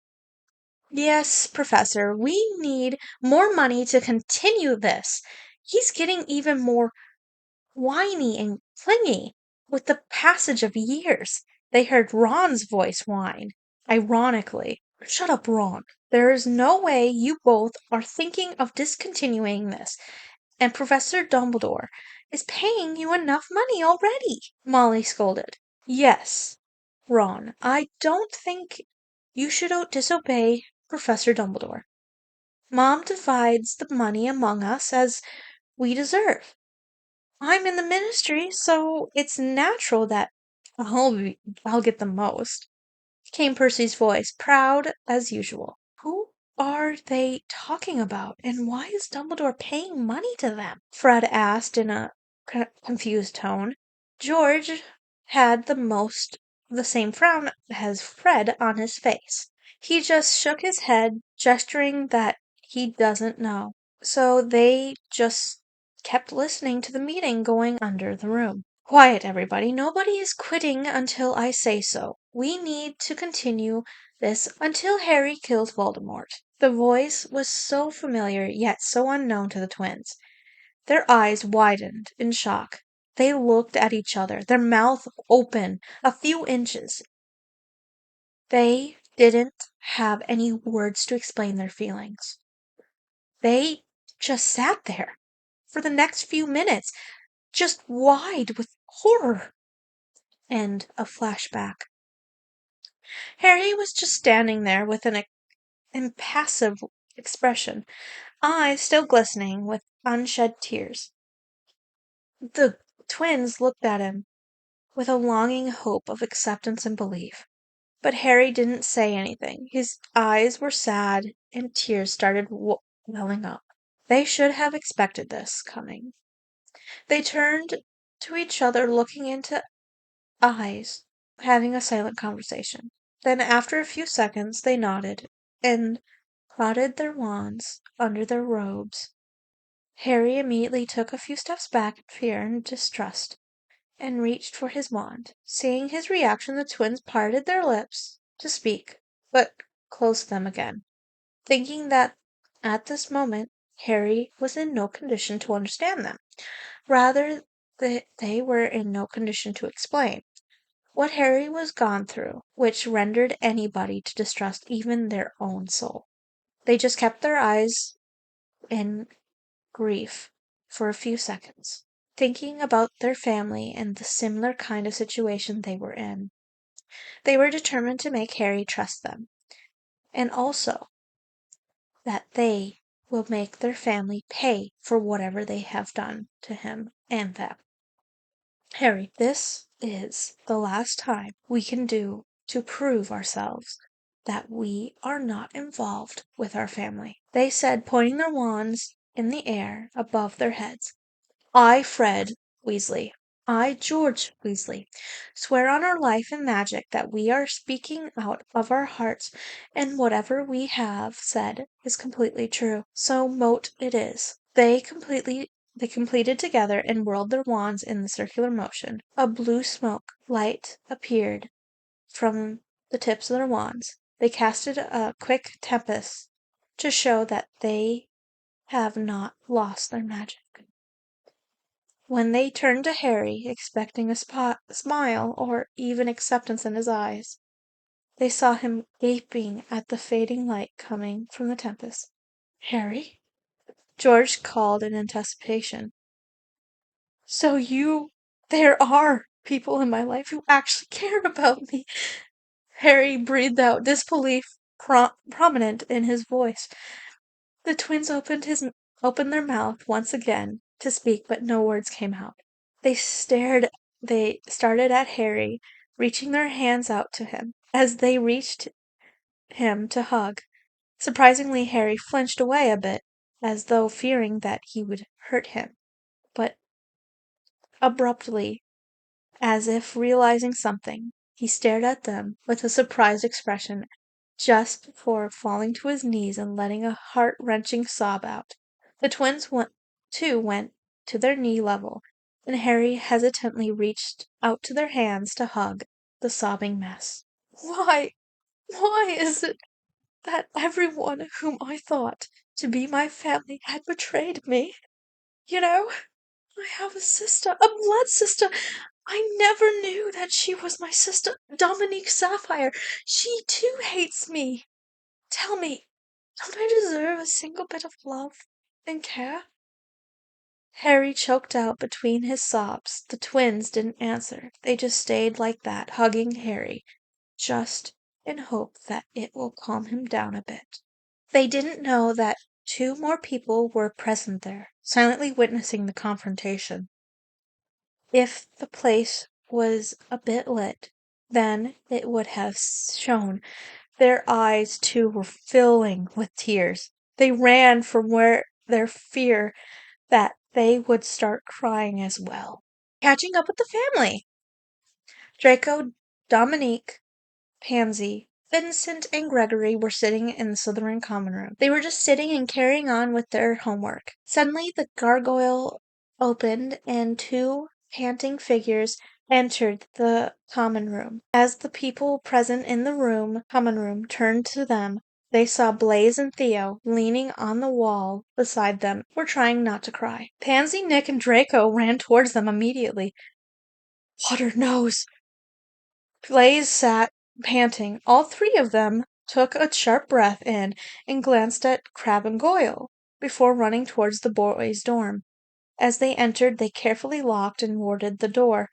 Yes, Professor, we need more money to continue this. He's getting even more whiny and clingy with the passage of years. They heard Ron's voice whine, ironically. Shut up, Ron. There is no way you both are thinking of discontinuing this, and Professor Dumbledore is paying you enough money already, Molly scolded. Yes, Ron, I don't think you should disobey Professor Dumbledore. Mom divides the money among us as we deserve. I'm in the ministry, so it's natural that I'll get the most, came Percy's voice, proud as usual. Who are they talking about, and why is Dumbledore paying money to them? Fred asked in a confused tone. George had the same frown as Fred on his face. He just shook his head, gesturing that he doesn't know. So they just kept listening to the meeting going under the room. Quiet, everybody. Nobody is quitting until I say so. We need to continue this until Harry kills Voldemort. The voice was so familiar, yet so unknown to the twins. Their eyes widened in shock. They looked at each other, their mouth open a few inches. They didn't have any words to explain their feelings. They just sat there for the next few minutes, just wide with horror. And a flashback. Harry was just standing there with an impassive expression, eyes still glistening with unshed tears. The twins looked at him with a longing hope of acceptance and belief. But Harry didn't say anything. His eyes were sad, and tears started welling up. They should have expected this coming. They turned to each other, looking into eyes, having a silent conversation. Then, after a few seconds, they nodded and clouded their wands under their robes. Harry immediately took a few steps back in fear and distrust, and reached for his wand. Seeing his reaction, the twins parted their lips to speak, but closed them again, thinking that at this moment Harry was in no condition to understand them. Rather, that they were in no condition to explain what Harry was gone through, which rendered anybody to distrust even their own soul. They just kept their eyes in grief for a few seconds, thinking about their family and the similar kind of situation they were in. They were determined to make Harry trust them, and also that they will make their family pay for whatever they have done to him and them. Harry, this is the last time we can do to prove ourselves that we are not involved with our family, they said, pointing their wands in the air above their heads. I, Fred Weasley, I, George Weasley, swear on our life and magic that we are speaking out of our hearts, and whatever we have said is completely true. So mote it is. They completed together and whirled their wands in the circular motion. A blue smoke light appeared from the tips of their wands. They casted a quick tempest to show that they have not lost their magic. When they turned to Harry, expecting a smile or even acceptance in his eyes, they saw him gaping at the fading light coming from the tempest. "Harry?" George called in anticipation. "So there are people in my life who actually care about me." Harry breathed out, disbelief prominent in his voice. The twins opened their mouth once again to speak, but no words came out. They started at Harry, reaching their hands out to him. As they reached him to hug, surprisingly Harry flinched away a bit, as though fearing that he would hurt him. But abruptly, as if realizing something, he stared at them with a surprised expression just before falling to his knees and letting a heart-wrenching sob out. The twins went to their knee level, and Harry hesitantly reached out to their hands to hug the sobbing mess. Why is it that everyone whom I thought to be my family had betrayed me? You know, I have a sister, a blood sister. I never knew that she was my sister, Dominique Sapphire. She too hates me. Tell me, don't I deserve a single bit of love and care?" Harry choked out between his sobs. The twins didn't answer. They just stayed like that, hugging Harry, just in hope that it will calm him down a bit. They didn't know that two more people were present there, silently witnessing the confrontation. If the place was a bit lit, then it would have shown. Their eyes, too, were filling with tears. They ran from where their fear that they would start crying as well. Catching up with the family. Draco, Dominique, Pansy, Vincent, and Gregory were sitting in the Slytherin common room. They were just sitting and carrying on with their homework. Suddenly the gargoyle opened and two panting figures entered the common room. As the people present in the common room turned to them, they saw Blaise and Theo leaning on the wall beside them, were trying not to cry. Pansy, Nick, and Draco ran towards them immediately. "Potter knows!" Blaise sat panting. All three of them took a sharp breath in and glanced at Crabbe and Goyle, before running towards the boys' dorm. As they entered, they carefully locked and warded the door,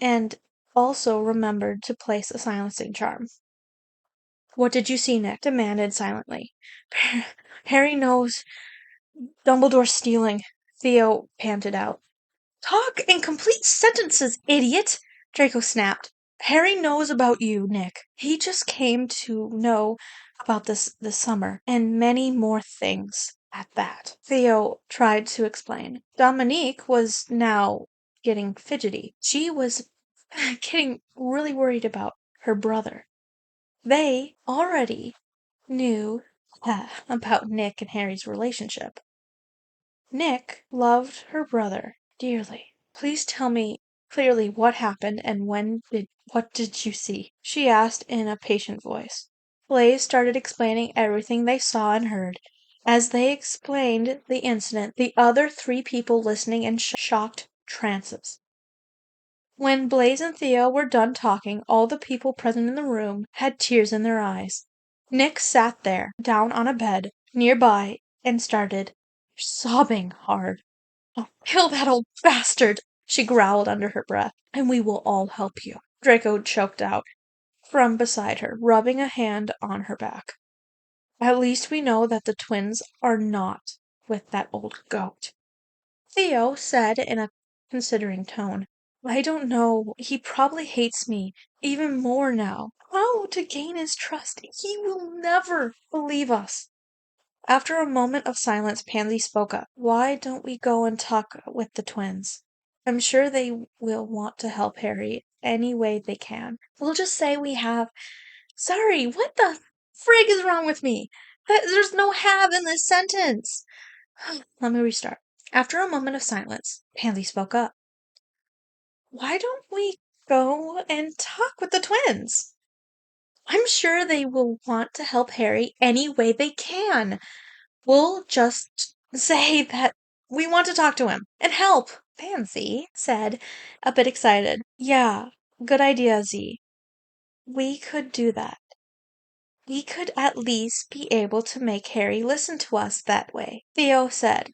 and also remembered to place a silencing charm. "What did you see, Nick?" demanded silently. "Harry knows Dumbledore's stealing," Theo panted out. "Talk in complete sentences, idiot!" Draco snapped. "Harry knows about you, Nick. He just came to know about this summer, and many more things at that," Theo tried to explain. Dominique was now getting fidgety. She was getting really worried about her brother. They already knew about Nick and Harry's relationship. Nick loved her brother dearly. "Please tell me clearly what happened and what did you see?" she asked in a patient voice. Blaise started explaining everything they saw and heard. As they explained the incident, the other three people listening in shocked trances. When Blaise and Theo were done talking, all the people present in the room had tears in their eyes. Nick sat there, down on a bed, nearby, and started sobbing hard. "I'll kill that old bastard," she growled under her breath, "and we will all help you," Draco choked out from beside her, rubbing a hand on her back. "At least we know that the twins are not with that old goat," Theo said in a considering tone. "I don't know. He probably hates me even more now. How to gain his trust? He will never believe us." After a moment of silence, Pansy spoke up. "Why don't we go and talk with the twins?" I'm sure they will want to help Harry any way they can. We'll just say we have. Sorry, what the frig is wrong with me? There's no have in this sentence. Let me restart. After a moment of silence, Pansy spoke up. Why don't we go and talk with the twins? I'm sure they will want to help Harry any way they can. We'll just say that we want to talk to him and help, Pansy said, a bit excited. Yeah, good idea, Z. We could do that. We could at least be able to make Harry listen to us that way, Theo said.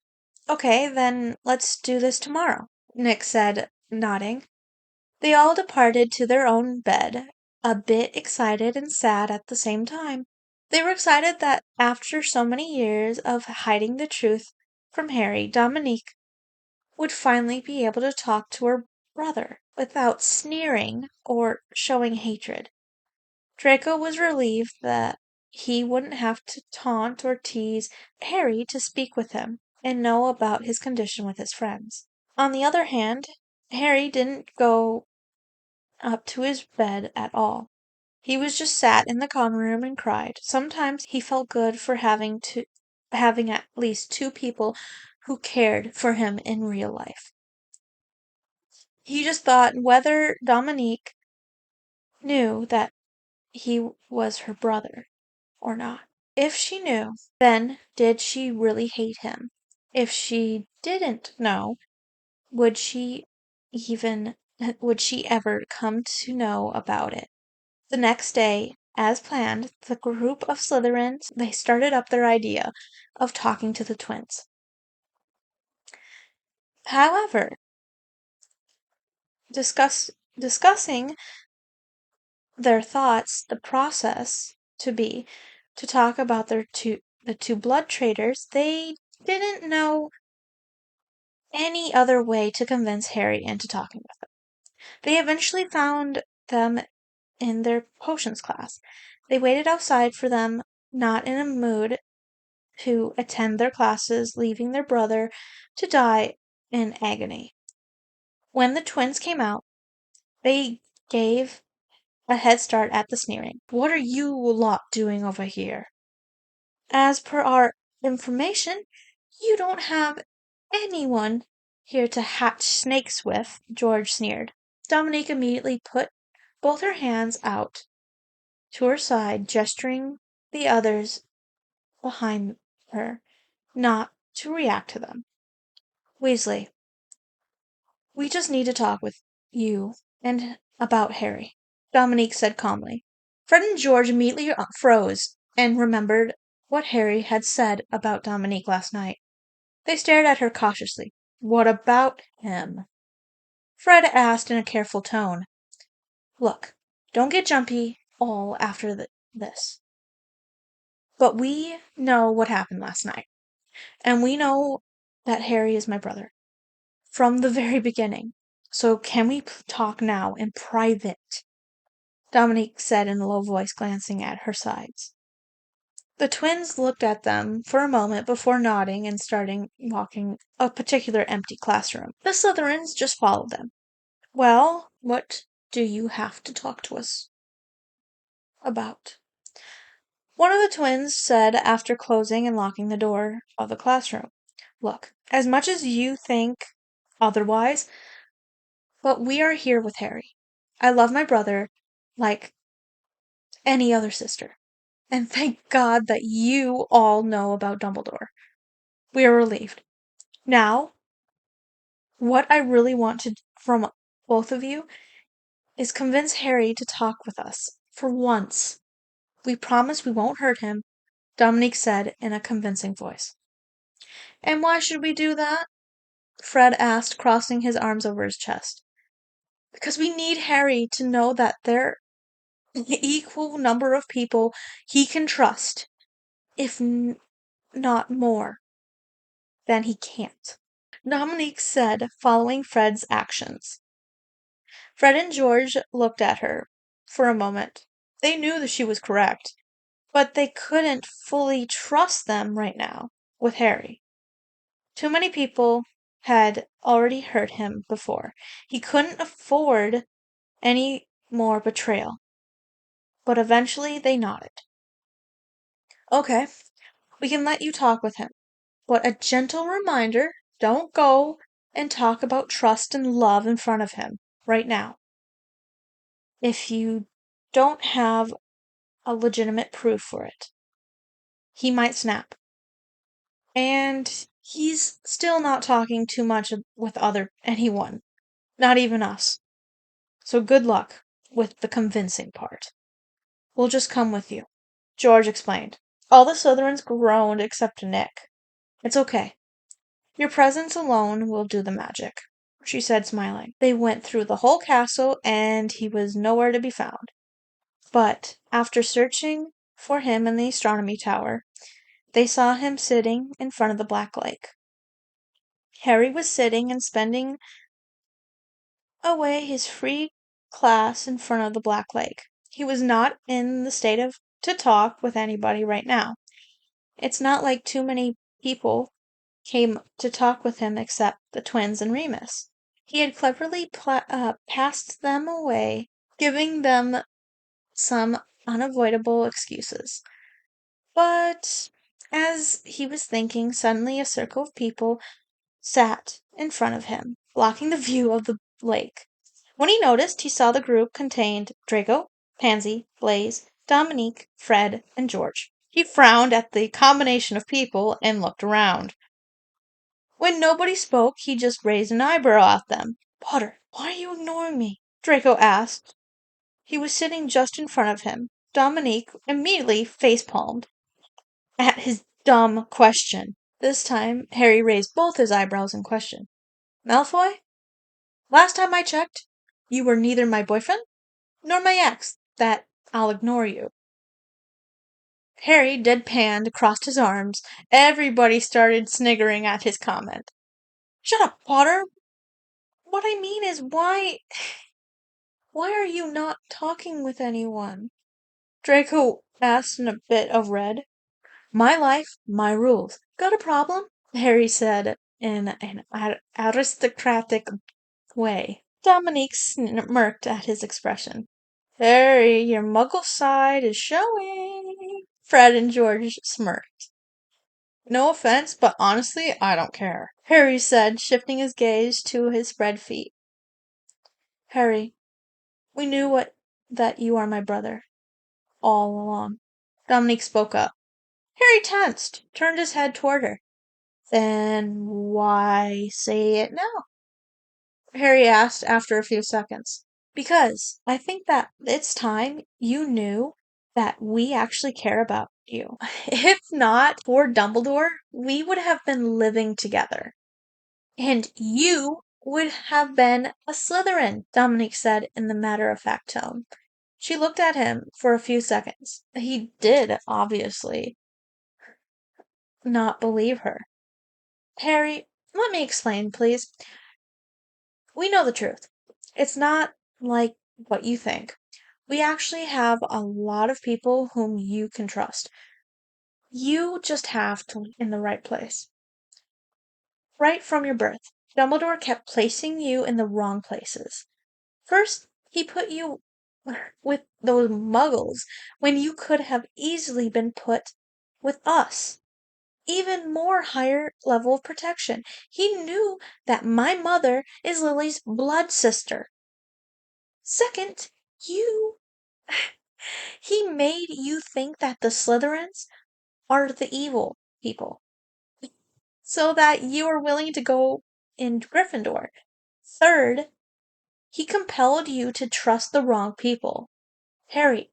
Okay, then let's do this tomorrow, Nick said, nodding. They all departed to their own bed, a bit excited and sad at the same time. They were excited that after so many years of hiding the truth from Harry, Dominique would finally be able to talk to her brother without sneering or showing hatred. Draco was relieved that he wouldn't have to taunt or tease Harry to speak with him and know about his condition with his friends. On the other hand, Harry didn't go up to his bed at all. He was just sat in the common room and cried. Sometimes he felt good for having at least two people who cared for him in real life. He just thought whether Dominique knew that he was her brother or not. If she knew, then did she really hate him? If she didn't know, would she even would she ever come to know about it? The next day, as planned, the group of Slytherins they started up their idea of talking to the twins. However, discussing their thoughts, the process to talk about the two blood traders, they didn't know any other way to convince Harry into talking with them. They eventually found them in their potions class. They waited outside for them, not in a mood to attend their classes, leaving their brother to die in agony. When the twins came out, they gave a head start at the sneering. What are you lot doing over here? As per our information, you don't have anyone here to hatch snakes with, George sneered. Dominique immediately put both her hands out to her side, gesturing the others behind her not to react to them. Weasley, we just need to talk with you and about Harry, Dominique said calmly. Fred and George immediately froze and remembered what Harry had said about Dominique last night. They stared at her cautiously. What about him? Fred asked in a careful tone. Look, don't get jumpy all after this. But we know what happened last night. And we know that Harry is my brother. From the very beginning. So can we talk now in private? Dominique said in a low voice, glancing at her sides. The twins looked at them for a moment before nodding and starting walking a particular empty classroom. The Slytherins just followed them. Well, what do you have to talk to us about? One of the twins said after closing and locking the door of the classroom. Look, as much as you think otherwise, but we are here with Harry. I love my brother like any other sister. And thank God that you all know about Dumbledore. We are relieved. Now, what I really want from both of you is convince Harry to talk with us. For once. We promise we won't hurt him, Dominique said in a convincing voice. And why should we do that? Fred asked, crossing his arms over his chest. Because we need Harry to know that there are an equal number of people he can trust, if not more, than he can't. Dominique said, following Fred's actions. Fred and George looked at her for a moment. They knew that she was correct, but they couldn't fully trust them right now with Harry. Too many people had already hurt him before. He couldn't afford any more betrayal. But eventually they nodded. Okay, we can let you talk with him. But a gentle reminder, don't go and talk about trust and love in front of him right now. If you don't have a legitimate proof for it, he might snap. And he's still not talking too much with anyone, not even us. So good luck with the convincing part. We'll just come with you. George explained. All the Slytherins groaned except Nick. It's okay. Your presence alone will do the magic, she said, smiling. They went through the whole castle, and he was nowhere to be found. But after searching for him in the astronomy tower, they saw him sitting in front of the Black Lake. Harry was sitting and spending away his free class in front of the Black Lake. He was not in the state to talk with anybody right now. It's not like too many people came to talk with him except the twins and Remus. He had cleverly passed them away, giving them some unavoidable excuses. But as he was thinking, suddenly a circle of people sat in front of him, blocking the view of the lake. When he noticed, he saw the group contained Draco, Pansy, Blaze, Dominique, Fred, and George. He frowned at the combination of people and looked around. When nobody spoke, he just raised an eyebrow at them. Potter, why are you ignoring me? Draco asked. He was sitting just in front of him. Dominique immediately face-palmed at his dumb question. This time, Harry raised both his eyebrows in question. Malfoy? Last time I checked, you were neither my boyfriend nor my ex. That I'll ignore you. Harry deadpanned, crossed his arms. Everybody started sniggering at his comment. Shut up, Potter! What I mean is, why are you not talking with anyone? Draco asked in a bit of red. My life, my rules. Got a problem? Harry said in an aristocratic way. Dominique smirked at his expression. Harry, your muggle side is showing. Fred and George smirked. No offense, but honestly, I don't care, Harry said, shifting his gaze to his spread feet. Harry, we knew that you are my brother. All along. Dominique spoke up. Harry tensed, turned his head toward her. Then why say it now? Harry asked after a few seconds. Because I think that it's time you knew that we actually care about you. If not for Dumbledore, we would have been living together. And you would have been a Slytherin, Dominique said in the matter-of-fact tone. She looked at him for a few seconds. He did, obviously, not believe her. Harry, let me explain, please. We know the truth. It's not like what you think. We actually have a lot of people whom you can trust. You just have to be in the right place. Right from your birth, Dumbledore kept placing you in the wrong places. First, he put you with those muggles when you could have easily been put with us. Even more higher level of protection. He knew that my mother is Lily's blood sister. Second, he made you think that the Slytherins are the evil people, so that you are willing to go in Gryffindor. Third, he compelled you to trust the wrong people. Harry,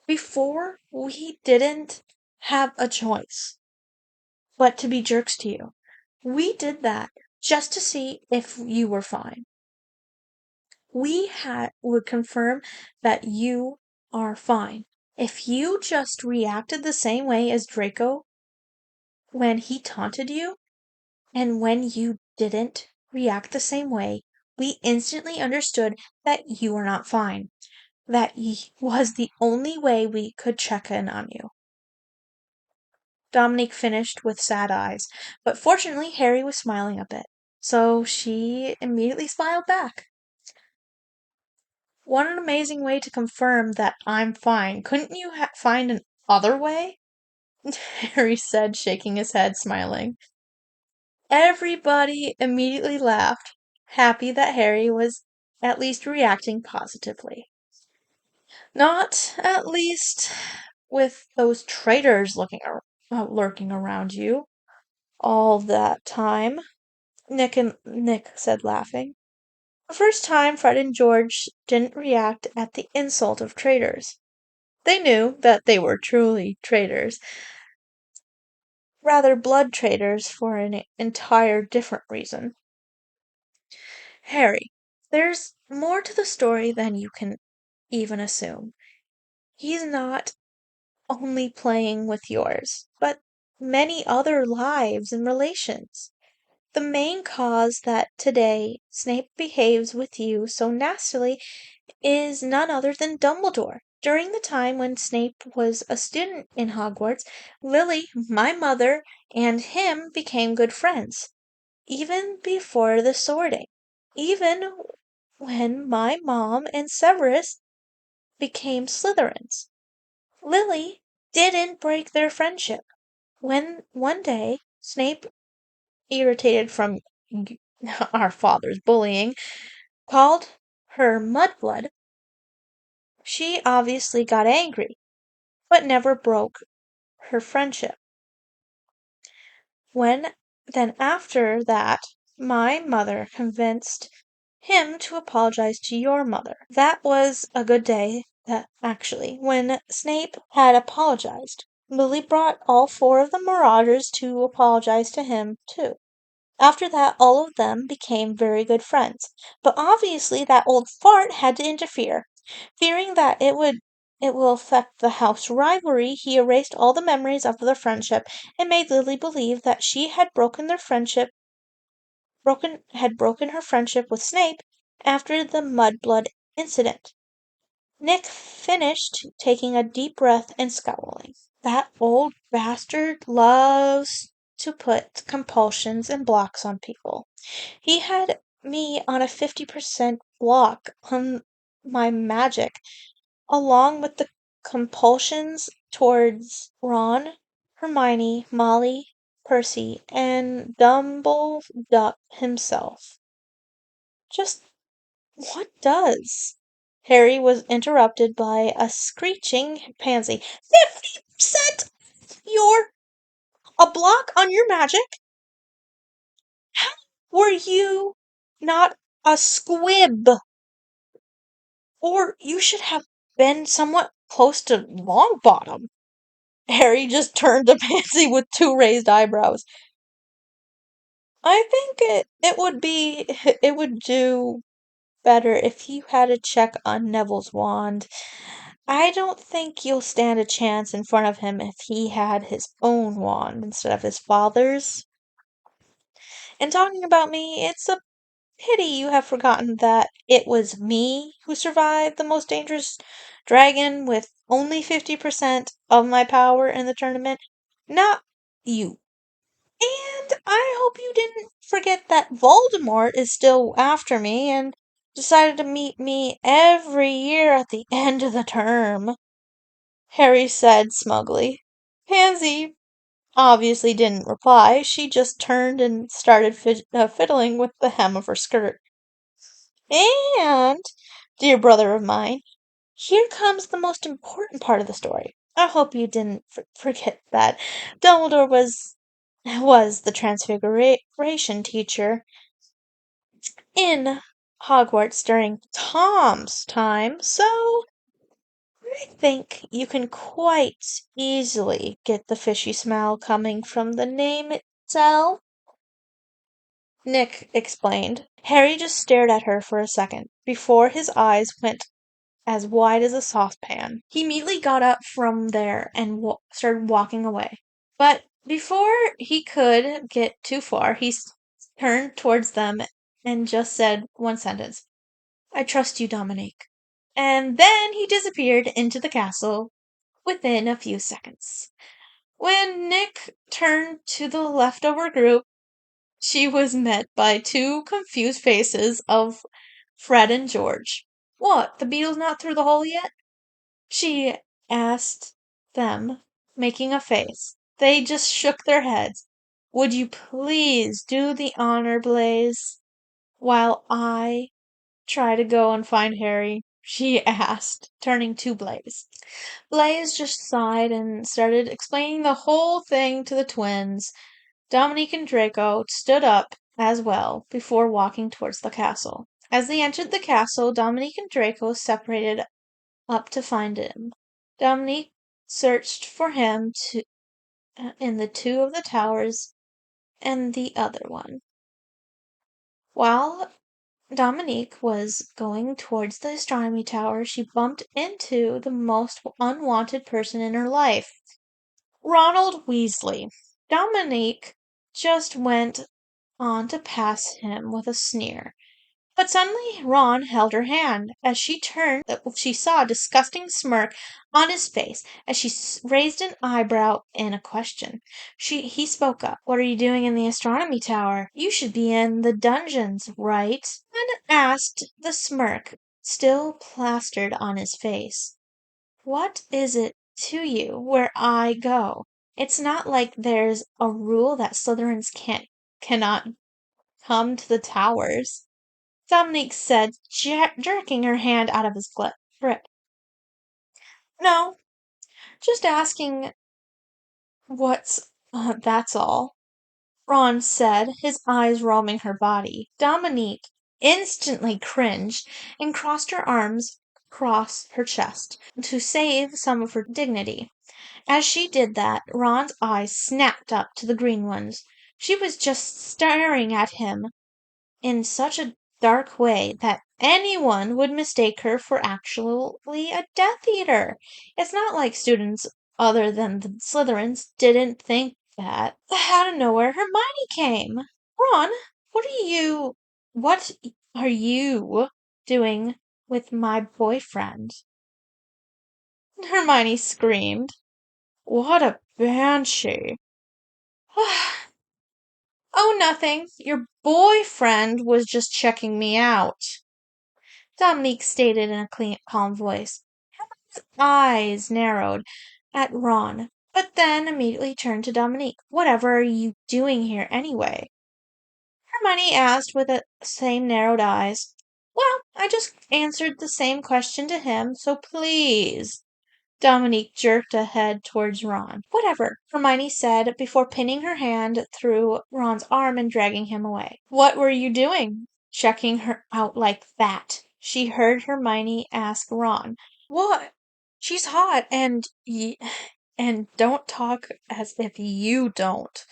before we didn't have a choice but to be jerks to you. We did that just to see if you were fine. We would confirm that you are fine. If you just reacted the same way as Draco when he taunted you, and when you didn't react the same way, we instantly understood that you were not fine. That was the only way we could check in on you. Dominique finished with sad eyes, but fortunately Harry was smiling a bit. So she immediately smiled back. What an amazing way to confirm that I'm fine. Couldn't you find an other way? Harry said, shaking his head, smiling. Everybody immediately laughed, happy that Harry was at least reacting positively. Not at least with those traitors lurking around you all that time, Nick said, laughing. The first time Fred and George didn't react at the insult of traitors. They knew that they were truly traitors, rather blood traitors for an entire different reason. Harry, there's more to the story than you can even assume. He's not only playing with yours, but many other lives and relations. The main cause that today Snape behaves with you so nastily is none other than Dumbledore. During the time when Snape was a student in Hogwarts, Lily, my mother, and him became good friends, even before the sorting. Even when my mom and Severus became Slytherins. Lily didn't break their friendship. When one day Snape, irritated from our father's bullying, called her mudblood, she obviously got angry, but never broke her friendship. Then after that, my mother convinced him to apologize to your mother. That was a good day, actually, when Snape had apologized. Lily brought all four of the Marauders to apologize to him, too. After that, all of them became very good friends. But obviously that old fart had to interfere. Fearing that it will affect the house rivalry, he erased all the memories of their friendship and made Lily believe that she had broken her friendship with Snape after the mudblood incident. Nick finished, taking a deep breath and scowling. That old bastard loves to put compulsions and blocks on people. He had me on a 50% block on my magic, along with the compulsions towards Ron, Hermione, Molly, Percy, and Dumbledore himself. Just what does? Harry was interrupted by a screeching pansy. 50%? You're a block on your magic? How were you not a squib? Or you should have been somewhat close to Longbottom. Harry just turned to Pansy with two raised eyebrows. I think it would do better if you had a check on Neville's wand. I don't think you'll stand a chance in front of him if he had his own wand instead of his father's. And talking about me, it's a pity you have forgotten that it was me who survived the most dangerous dragon with only 50% of my power in the tournament, not you. And I hope you didn't forget that Voldemort is still after me and decided to meet me every year at the end of the term, Harry said smugly. Pansy obviously didn't reply. She just turned and started fiddling with the hem of her skirt. And, dear brother of mine, here comes the most important part of the story. I hope you didn't forget that Dumbledore was the Transfiguration teacher in Hogwarts during Tom's time, so I think you can quite easily get the fishy smell coming from the name itself, Nick explained. Harry just stared at her for a second before his eyes went as wide as a saucepan. He immediately got up from there and started walking away. But before he could get too far, he turned towards them and just said one sentence. I trust you, Dominique. And then he disappeared into the castle within a few seconds. When Nick turned to the leftover group, She was met by two confused faces of Fred and George. "What, the beetle's not through the hole yet?" she asked them, making a face. They just shook their heads. "Would you please do the honor, Blaze, while I try to go and find Harry?" she asked, turning to Blaze. Blaze just sighed and started explaining the whole thing to the twins. Dominique and Draco stood up as well before walking towards the castle. As they entered the castle, Dominique and Draco separated up to find him. Dominique searched for him in the two of the towers and the other one. While Dominique was going towards the astronomy tower, she bumped into the most unwanted person in her life, Ronald Weasley. Dominique just went on to pass him with a sneer. But suddenly Ron held her hand. As she turned, she saw a disgusting smirk on his face as she raised an eyebrow in a question. He spoke up. "What are you doing in the astronomy tower? You should be in the dungeons, right?" And asked, the smirk still plastered on his face. "What is it to you where I go? It's not like there's a rule that Slytherins cannot come to the towers," Dominique said, jerking her hand out of his grip. "No, just asking that's all," Ron said, his eyes roaming her body. Dominique instantly cringed and crossed her arms across her chest to save some of her dignity. As she did that, Ron's eyes snapped up to the green ones. She was just staring at him in such a dark way that anyone would mistake her for actually a Death Eater. It's not like students other than the Slytherins didn't think that. Out of nowhere, Hermione came. "Ron, what are you doing with my boyfriend?" Hermione screamed. "What a banshee!" "Oh, nothing. Your boyfriend was just checking me out," Dominique stated in a calm voice. His eyes narrowed at Ron, but then immediately turned to Dominique. "Whatever are you doing here, anyway?" Hermione asked with the same narrowed eyes. "Well, I just answered the same question to him, so please." Dominique jerked a head towards Ron. "Whatever," Hermione said before pinning her hand through Ron's arm and dragging him away. "What were you doing, checking her out like that?" she heard Hermione ask Ron. "What? She's hot, and don't talk as if you don't.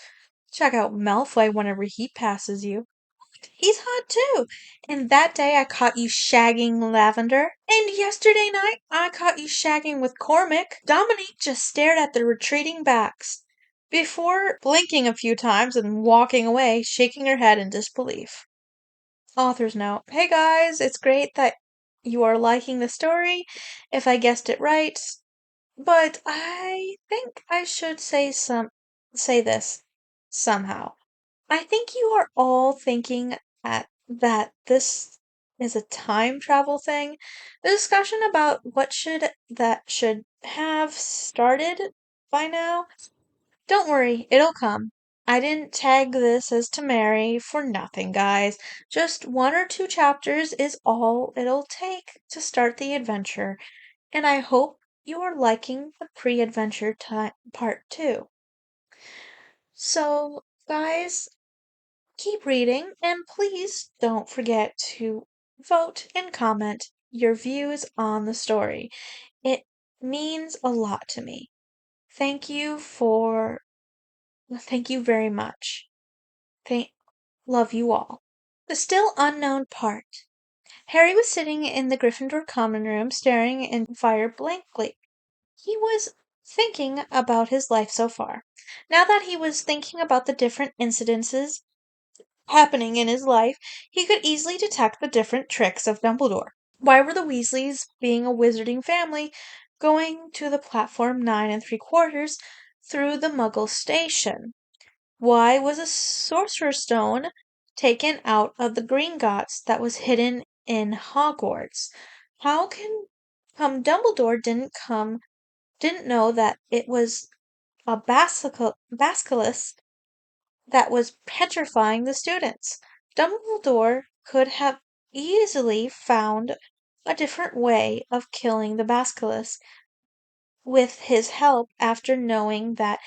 Check out Malfoy whenever he passes you. He's hot too. And that day I caught you shagging Lavender. And yesterday night I caught you shagging with Cormac." Dominique just stared at the retreating backs before blinking a few times and walking away, shaking her head in disbelief. Author's note. Hey guys, it's great that you are liking the story, if I guessed it right, but I think I should say this somehow. I think you are all thinking that this is a time travel thing. The discussion about should have started by now. Don't worry, it'll come. I didn't tag this as Tomarry for nothing, guys. Just 1 or 2 chapters is all it'll take to start the adventure, and I hope you are liking the pre-adventure part too. So, guys, keep reading, and please don't forget to vote and comment your views on the story. It means a lot to me. Thank you very much. Love you all. The still unknown part. Harry was sitting in the Gryffindor common room staring into the fire blankly. He was thinking about his life so far. Now that he was thinking about the different incidences happening in his life, he could easily detect the different tricks of Dumbledore. Why were the Weasleys, being a wizarding family, going to the platform 9 3/4 through the Muggle station? Why was a sorcerer's stone taken out of the Gringotts that was hidden in Hogwarts? How come Dumbledore didn't know that it was a basilisk that was petrifying the students? Dumbledore could have easily found a different way of killing the basilisk with his help after knowing that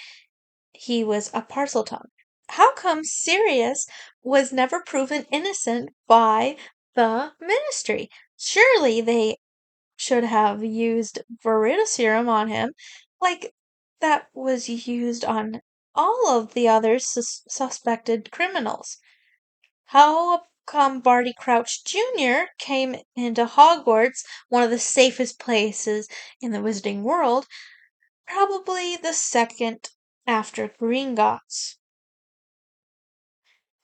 he was a Parseltongue. How come Sirius was never proven innocent by the Ministry? Surely they should have used Veritaserum on him, like that was used on all of the other suspected criminals. How come Barty Crouch Jr. came into Hogwarts, one of the safest places in the Wizarding World, probably the second after Gringotts?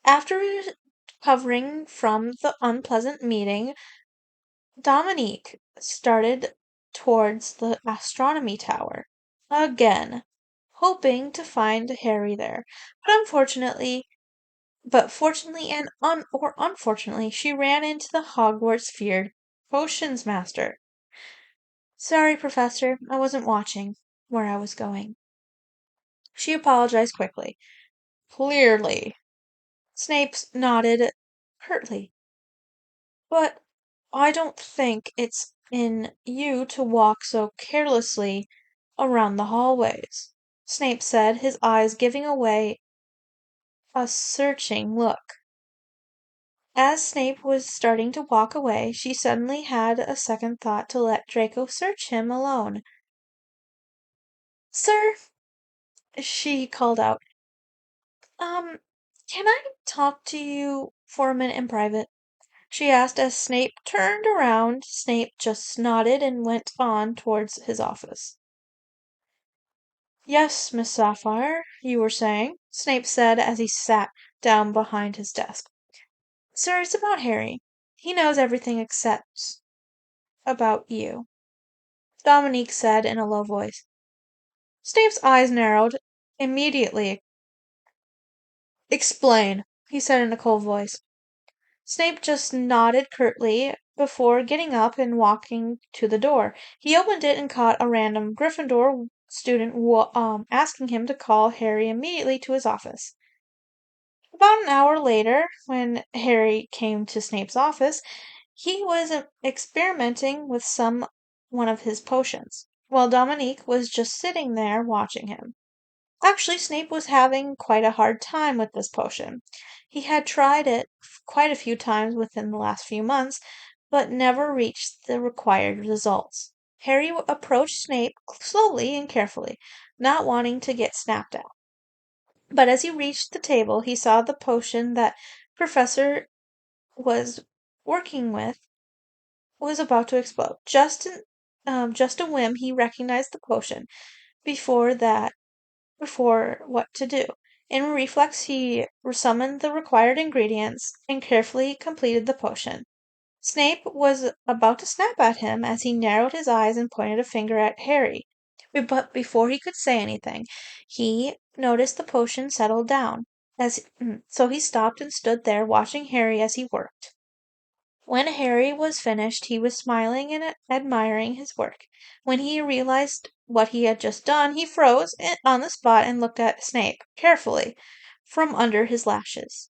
After recovering from the unpleasant meeting, Dominique started towards the astronomy tower again, hoping to find Harry there. But fortunately and or unfortunately, she ran into the Hogwarts feared potions master. Sorry, Professor, I wasn't watching where I was going. She apologized quickly. Clearly. Snape nodded curtly. But I don't think it's in you to walk so carelessly around the hallways, Snape said, his eyes giving away a searching look. As Snape was starting to walk away, she suddenly had a second thought to let Draco search him alone. Sir, she called out, can I talk to you for a minute in private? She asked as Snape turned around. Snape just nodded and went on towards his office. Yes, Miss Sapphire, you were saying, Snape said as he sat down behind his desk. Sir, it's about Harry. He knows everything except about you, Dominique said in a low voice. Snape's eyes narrowed immediately. Explain, he said in a cold voice. Snape just nodded curtly before getting up and walking to the door. He opened it and caught a random Gryffindor student asking him to call Harry immediately to his office. About an hour later, when Harry came to Snape's office, he was experimenting with one of his potions, while Dominique was just sitting there watching him. Actually, Snape was having quite a hard time with this potion. He had tried it quite a few times within the last few months, but never reached the required results. Harry approached Snape slowly and carefully, not wanting to get snapped at. But as he reached the table, he saw the potion that Professor was working with was about to explode. Just a whim, he recognized the potion. Before what to do. In reflex, he summoned the required ingredients and carefully completed the potion. Snape was about to snap at him as he narrowed his eyes and pointed a finger at Harry. But before he could say anything, he noticed the potion settled down. So he stopped and stood there watching Harry as he worked. When Harry was finished, he was smiling and admiring his work. When he realized what he had just done, he froze on the spot and looked at Snape carefully from under his lashes.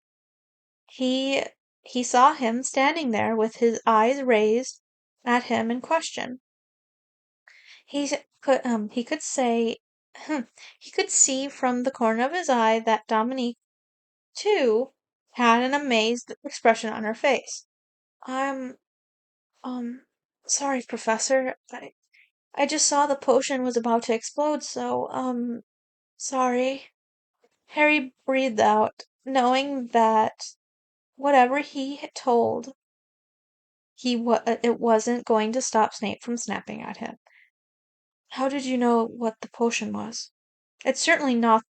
He he saw him standing there with his eyes raised at him in question. He he could say he could see from the corner of his eye that Dominique too had an amazed expression on her face. I'm Um, sorry, Professor. I just saw the potion was about to explode, so, sorry. Harry breathed out, knowing that whatever he had told, it wasn't going to stop Snape from snapping at him. How did you know what the potion was? It's certainly not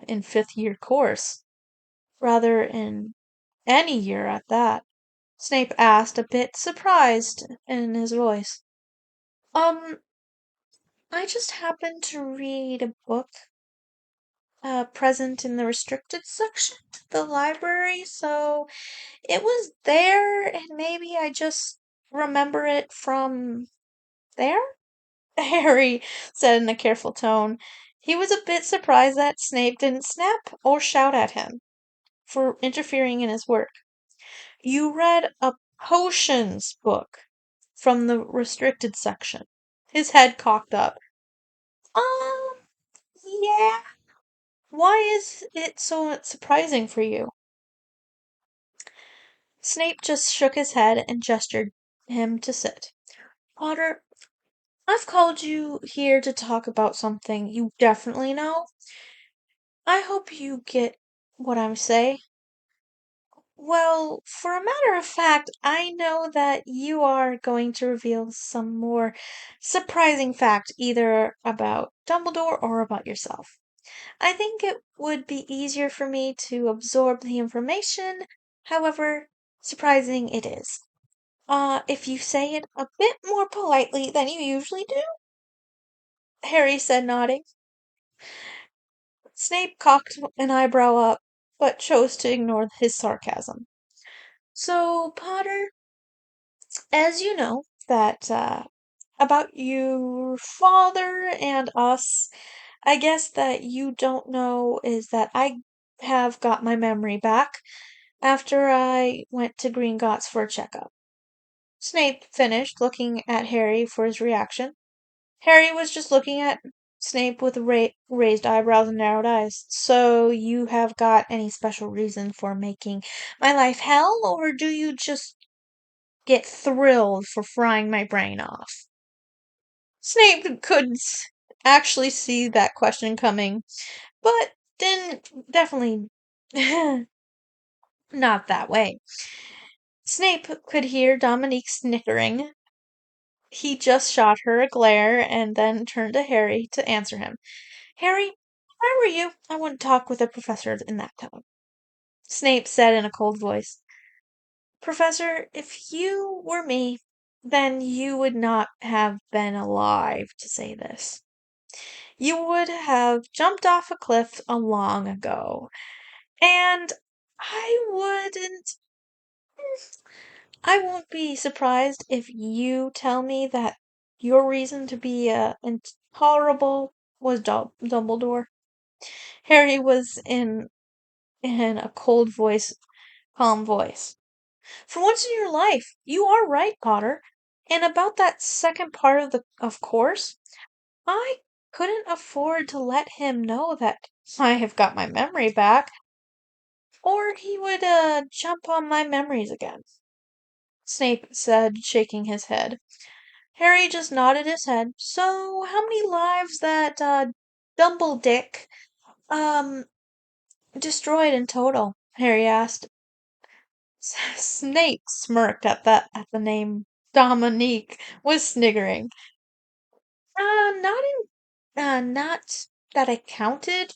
in fifth year course, rather in any year at that. Snape asked, a bit surprised in his voice. Um, I just happened to read a book present in the restricted section of the library, so it was there, and maybe I just remember it from there? Harry said in a careful tone. He was a bit surprised that Snape didn't snap or shout at him for interfering in his work. You read a potions book from the restricted section. His head cocked up. Um, yeah. Why is it so surprising for you? Snape just shook his head and gestured him to sit. Potter, I've called you here to talk about something you definitely know. I hope you get what I'm saying. Well, for a matter of fact, I know that you are going to reveal some more surprising fact either about Dumbledore or about yourself. I think it would be easier for me to absorb the information, however surprising it is. If you say it a bit more politely than you usually do, Harry said, nodding. Snape cocked an eyebrow up, but chose to ignore his sarcasm. So, Potter, as you know, that about your father and us, I guess that you don't know is that I have got my memory back after I went to Gringotts for a checkup. Snape finished, looking at Harry for his reaction. Harry was just looking at Snape with raised eyebrows and narrowed eyes. So, you have got any special reason for making my life hell, or do you just get thrilled for frying my brain off? Snape could actually see that question coming, but didn't definitely not that way. Snape could hear Dominique snickering. He just shot her a glare and then turned to Harry to answer him. Harry, if I were you, I wouldn't talk with a professor in that tone. Snape said in a cold voice. Professor, if you were me, then you would not have been alive to say this. You would have jumped off a cliff a long ago. And I won't be surprised if you tell me that your reason to be intolerable was Dumbledore. Harry was in a calm voice. For once in your life, you are right, Potter. And about that second part of course, I couldn't afford to let him know that I have got my memory back, or he would jump on my memories again. Snape said, shaking his head. Harry just nodded his head. So, how many lives that Dumbledick um destroyed in total? Harry asked. Snape smirked at the name. Dominique was sniggering. Not that I counted.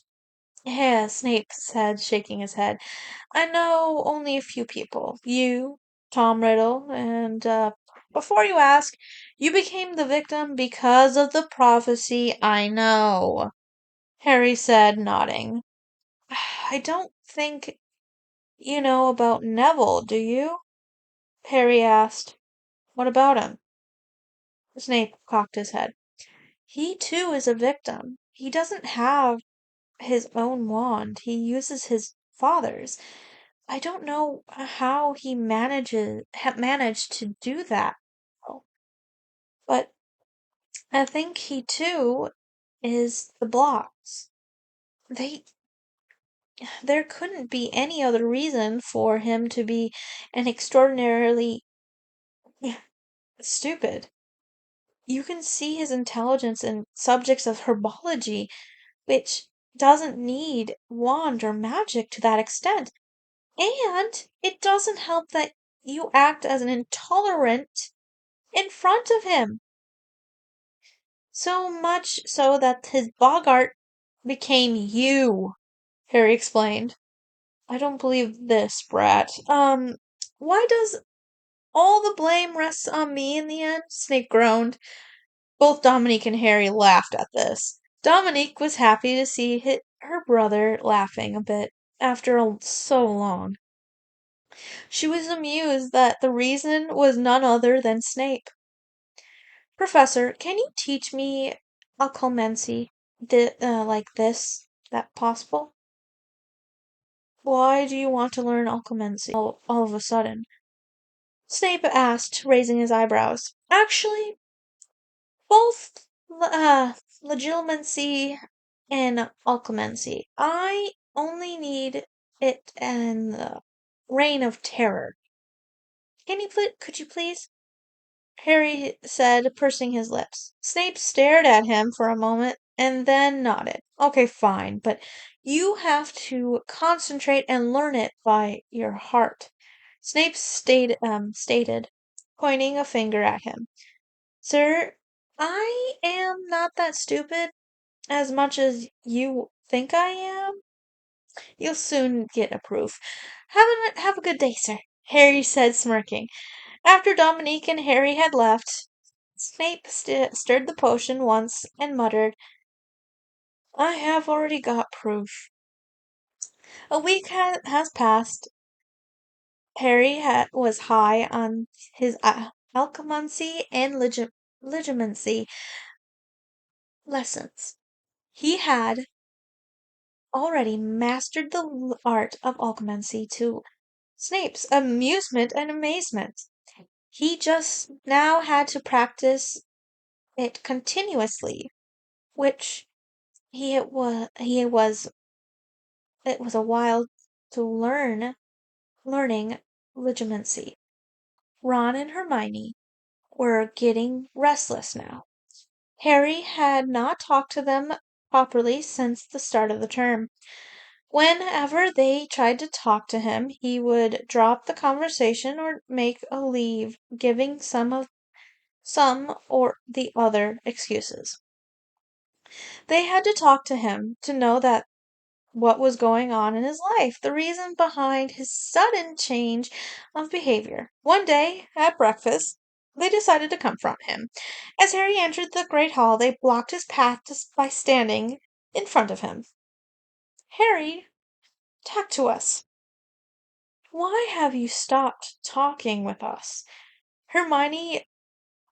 Yeah, Snape said, shaking his head. I know only a few people. You, Tom Riddle, and before you ask, you became the victim because of the prophecy. I know, Harry said, nodding. I don't think you know about Neville, do you? Harry asked. What about him? Snape cocked his head. He too is a victim. He doesn't have his own wand. He uses his father's. I don't know how he managed to do that, though. But I think he too is the blocks. They there couldn't be any other reason for him to be an extraordinarily stupid. You can see his intelligence in subjects of herbology, which doesn't need wand or magic to that extent. And it doesn't help that you act as an intolerant in front of him. So much so that his Boggart became you, Harry explained. I don't believe this, Brat. Why does all the blame rest on me in the end? Snape groaned. Both Dominique and Harry laughed at this. Dominique was happy to see her brother, laughing a bit after so long. She was amused that the reason was none other than Snape. Professor, can you teach me occlumency like this? That possible? Why do you want to learn occlumency all of a sudden? Snape asked, raising his eyebrows. Actually, both legitimacy and occlumency. I only need it in the reign of terror. Could you please? Harry said, pursing his lips. Snape stared at him for a moment and then nodded. Okay, fine, but you have to concentrate and learn it by your heart. Stated, pointing a finger at him. Sir, I am not that stupid as much as you think I am. You'll soon get a proof. Have a good day, sir, Harry said, smirking. After Dominique and Harry had left, Snape stirred the potion once and muttered, I have already got proof. A week has passed. Harry was high on his alchemancy and legitimacy lessons. He had already mastered the art of alchemancy to Snape's amusement and amazement. He just now had to practice it continuously, which he was it was a while to learning legitimacy. Ron and Hermione were getting restless now. Harry had not talked to them properly since the start of the term. Whenever they tried to talk to him, he would drop the conversation or make a leave, giving some or the other excuses. They had to talk to him to know that what was going on in his life, the reason behind his sudden change of behavior. One day, at breakfast, they decided to confront him. As Harry entered the great hall, they blocked his path by standing in front of him. Harry, talk to us. Why have you stopped talking with us? Hermione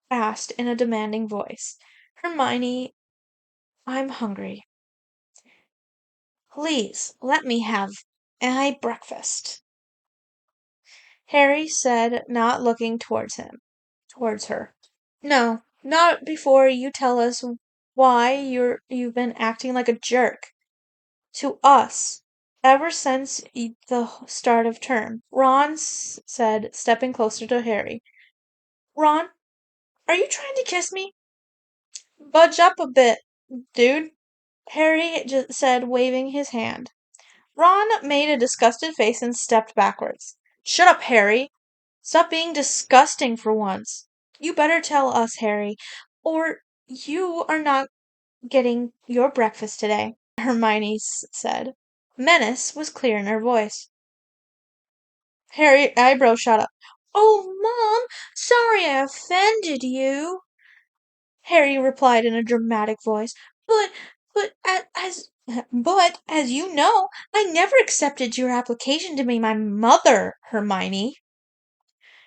asked in a demanding voice. Hermione, I'm hungry. Please, let me have my breakfast. Harry said, not looking towards her. No, not before you tell us why you've been acting like a jerk to us ever since the start of term. Ron said, stepping closer to Harry. Ron, are you trying to kiss me? Budge up a bit, dude, Harry just said, waving his hand. Ron made a disgusted face and stepped backwards. Shut up, Harry. Stop being disgusting for once. You better tell us, Harry, or you are not getting your breakfast today, Hermione said. Menace was clear in her voice. Harry's eyebrows shot up. Oh, Mom, sorry I offended you, Harry replied in a dramatic voice. But, but, as you know, I never accepted your application to be my mother, Hermione,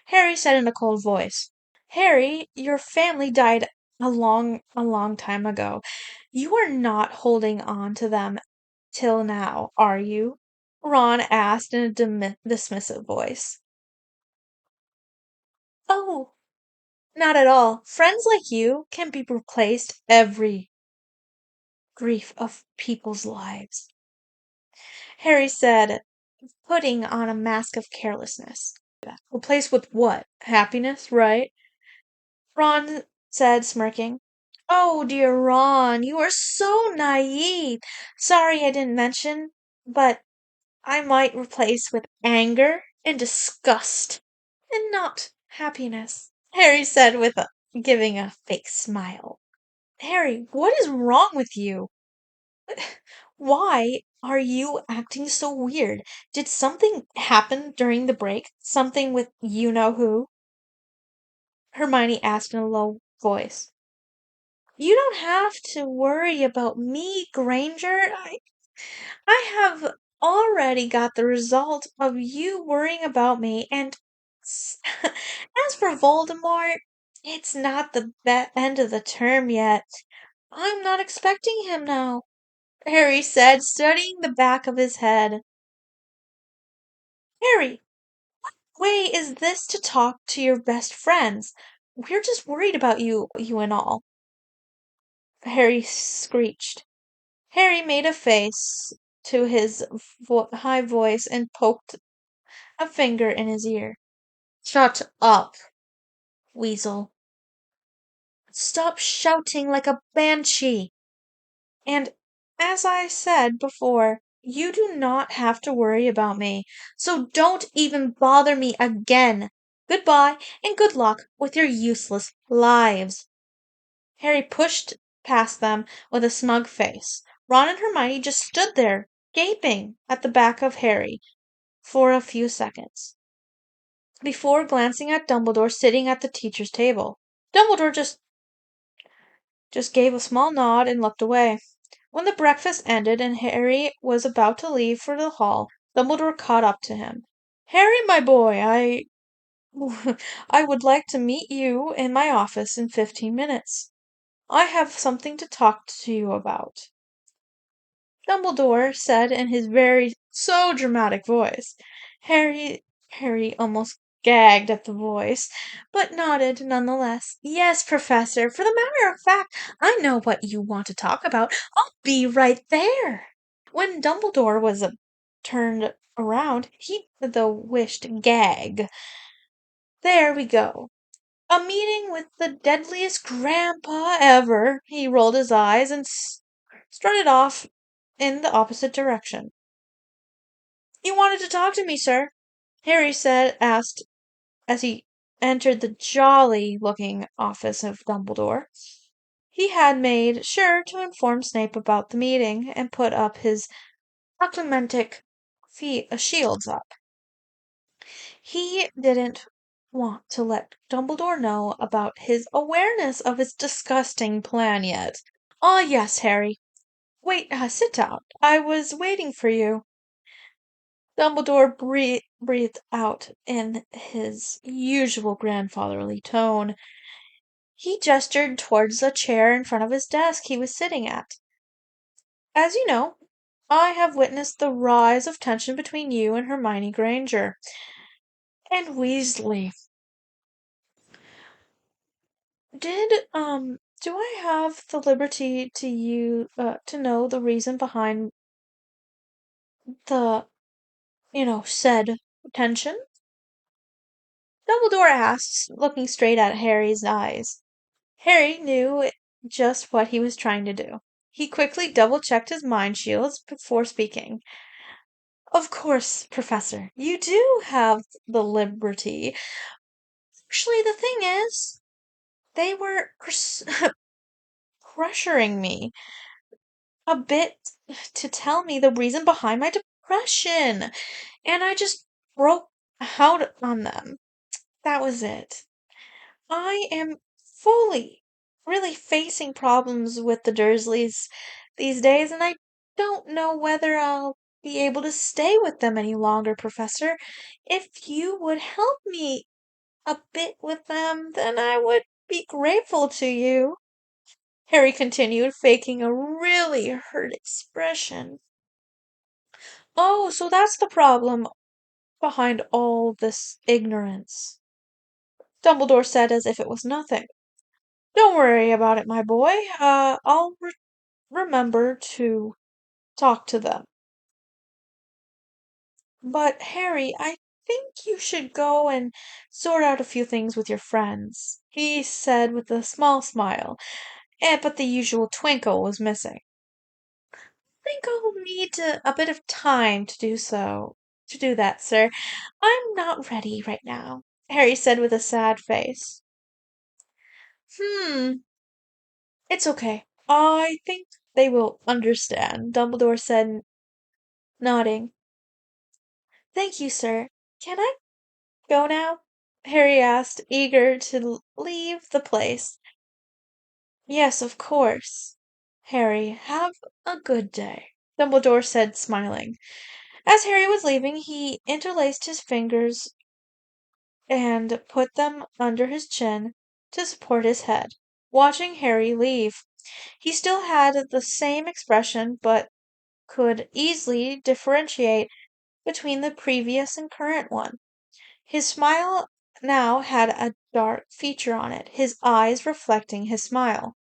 Harry said in a cold voice. Harry, your family died a long time ago. You are not holding on to them till now, are you? Ron asked in a dismissive voice. Oh, not at all. Friends like you can be replaced every grief of people's lives, Harry said, putting on a mask of carelessness. Replaced with what? Happiness, right? Ron said, smirking. Oh, dear Ron, you are so naive. Sorry I didn't mention, but I might replace with anger and disgust, and not happiness, Harry said giving a fake smile. Harry, what is wrong with you? Why are you acting so weird? Did something happen during the break? Something with you know who? Hermione asked in a low voice. You don't have to worry about me, Granger. I have already got the result of you worrying about me, and as for Voldemort, it's not the end of the term yet. I'm not expecting him now, Harry said, studying the back of his head. Harry, way is this to talk to your best friends? We're just worried about you and all, Harry screeched. Harry made a face to his high voice and poked a finger in his ear. Shut up, Weasel. Stop shouting like a banshee. And as I said before, you do not have to worry about me, so don't even bother me again. Goodbye, and good luck with your useless lives. Harry pushed past them with a smug face. Ron and Hermione just stood there, gaping at the back of Harry for a few seconds, before glancing at Dumbledore sitting at the teacher's table. Dumbledore just gave a small nod and looked away. When the breakfast ended and Harry was about to leave for the hall, Dumbledore caught up to him. Harry, my boy, I would like to meet you in my office in 15 minutes. I have something to talk to you about, Dumbledore said in his so dramatic voice. Harry almost gagged at the voice, but nodded nonetheless. Yes, Professor, for the matter of fact, I know what you want to talk about. I'll be right there. When Dumbledore was turned around, he did the wished gag. There we go. A meeting with the deadliest grandpa ever. He rolled his eyes and started off in the opposite direction. You wanted to talk to me, sir? Harry asked as he entered the jolly-looking office of Dumbledore. He had made sure to inform Snape about the meeting and put up his acclimatic shields up. He didn't want to let Dumbledore know about his awareness of his disgusting plan yet. Ah, yes, Harry. Wait, sit down. I was waiting for you. Dumbledore breathed out in his usual grandfatherly tone. He gestured towards the chair in front of his desk he was sitting at. As you know, I have witnessed the rise of tension between you and Hermione Granger. And Weasley. Do I have the liberty to know the reason behind the, said tension? Dumbledore asked, looking straight at Harry's eyes. Harry knew just what he was trying to do. He quickly double-checked his mind shields before speaking. Of course, Professor, you do have the liberty. Actually, the thing is, they were pressuring me a bit to tell me the reason behind my depression, and I just broke out on them. That was it. I am fully, really facing problems with the Dursleys these days, and I don't know whether I'll be able to stay with them any longer, Professor. If you would help me a bit with them, then I would be grateful to you, Harry continued, faking a really hurt expression. Oh, so that's the problem behind all this ignorance, Dumbledore said as if it was nothing. Don't worry about it, my boy. I'll remember to talk to them. But, Harry, I think you should go and sort out a few things with your friends, he said with a small smile, but the usual twinkle was missing. I think I'll need a bit of time to do that, sir. I'm not ready right now, Harry said with a sad face. Hmm, it's okay. I think they will understand, Dumbledore said, nodding. Thank you, sir. Can I go now? Harry asked, eager to leave the place. Yes, of course. Harry, have a good day. Dumbledore said, smiling. As Harry was leaving, he interlaced his fingers and put them under his chin to support his head. Watching Harry leave, he still had the same expression, but could easily differentiate between the previous and current one. His smile now had a dark feature on it, his eyes reflecting his smile.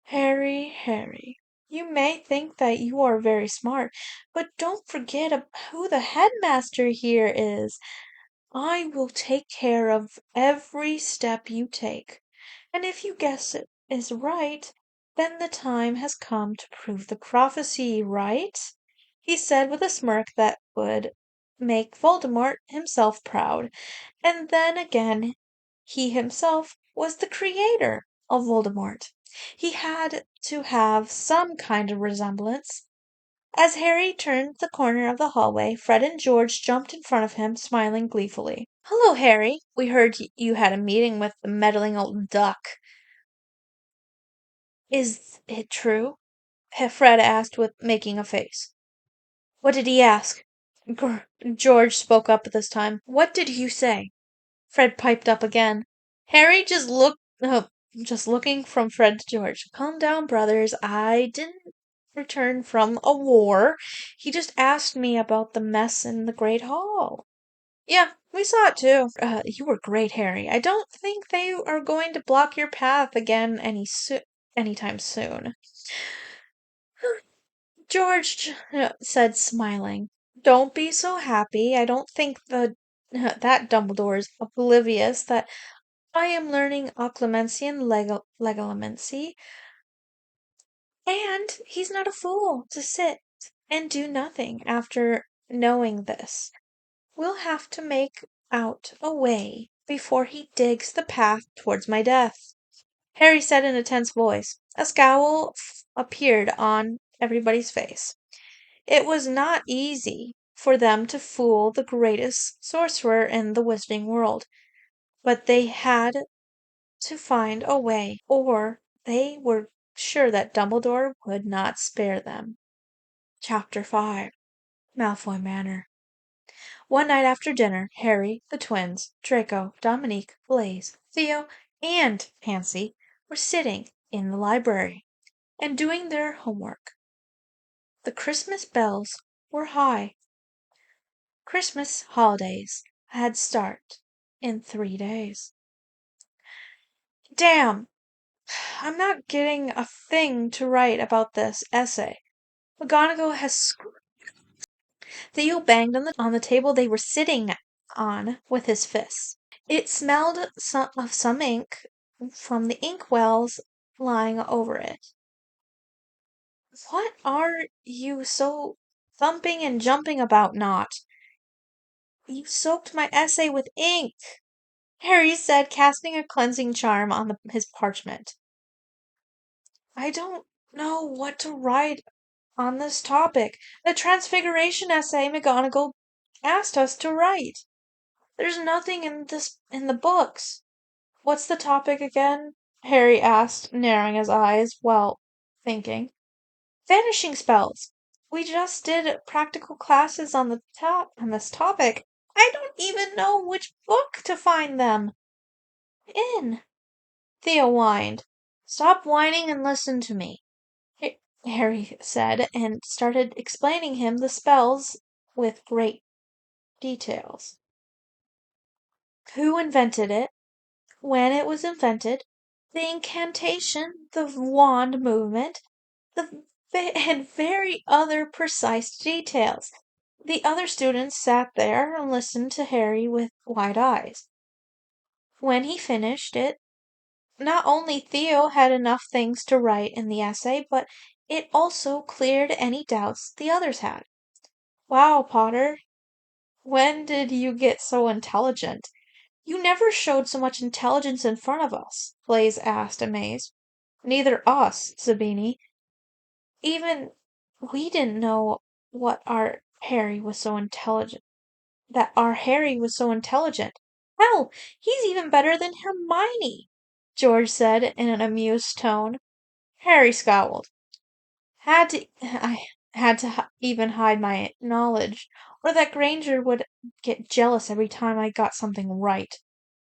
Harry, Harry, you may think that you are very smart, but don't forget who the headmaster here is. I will take care of every step you take, and if you guess it is right, then the time has come to prove the prophecy right, he said with a smirk that would make Voldemort himself proud. And then again, he himself was the creator of Voldemort. He had to have some kind of resemblance. As Harry turned the corner of the hallway, Fred and George jumped in front of him, smiling gleefully. "Hello, Harry. We heard you had a meeting with the meddling old duck." "Is it true?" Fred asked, with making a face. "What did he ask?" George spoke up this time. "What did you say?" Fred piped up again. Harry just looking from Fred to George. "Calm down, brothers. I didn't return from a war. He just asked me about the mess in the Great Hall." "Yeah, we saw it too. You were great, Harry. I don't think they are going to block your path again anytime soon." George said, smiling. "Don't be so happy. I don't think that Dumbledore is oblivious that I am learning occlumency and legilimency, and he's not a fool to sit and do nothing after knowing this. We'll have to make out a way before he digs the path towards my death," Harry said in a tense voice. A scowl appeared on everybody's face. It was not easy for them to fool the greatest sorcerer in the Wizarding world, but they had to find a way, or they were sure that Dumbledore would not spare them. Chapter 5. Malfoy Manor. One night after dinner, Harry, the twins, Draco, Dominique, Blaise, Theo, and Pansy were sitting in the library and doing their homework. The Christmas bells were high. Christmas holidays had start in 3 days. Damn! I'm not getting a thing to write about this essay. McGonagall has Theo banged on the table they were sitting on with his fists. It smelled of some ink from the ink wells lying over it. "What are you so thumping and jumping about, Not? You soaked my essay with ink," Harry said, casting a cleansing charm on his parchment. "I don't know what to write on this topic. The Transfiguration essay McGonagall asked us to write. There's nothing in the books." "What's the topic again?" Harry asked, narrowing his eyes while thinking. "Vanishing spells. We just did practical classes on this topic. I don't even know which book to find them in." Theo whined. "Stop whining and listen to me," Harry said, and started explaining him the spells with great details. Who invented it, when it was invented, the incantation, the wand movement, and very other precise details. The other students sat there and listened to Harry with wide eyes. When he finished it, not only Theo had enough things to write in the essay, but it also cleared any doubts the others had. "Wow, Potter, when did you get so intelligent? You never showed so much intelligence in front of us," Blaise asked, amazed. "Neither us," Zabini. "Even we didn't know what our Harry was so intelligent. That our Harry was so intelligent. Hell, he's even better than Hermione," George said in an amused tone. Harry scowled. had to even hide my knowledge, or that Granger would get jealous every time I got something right.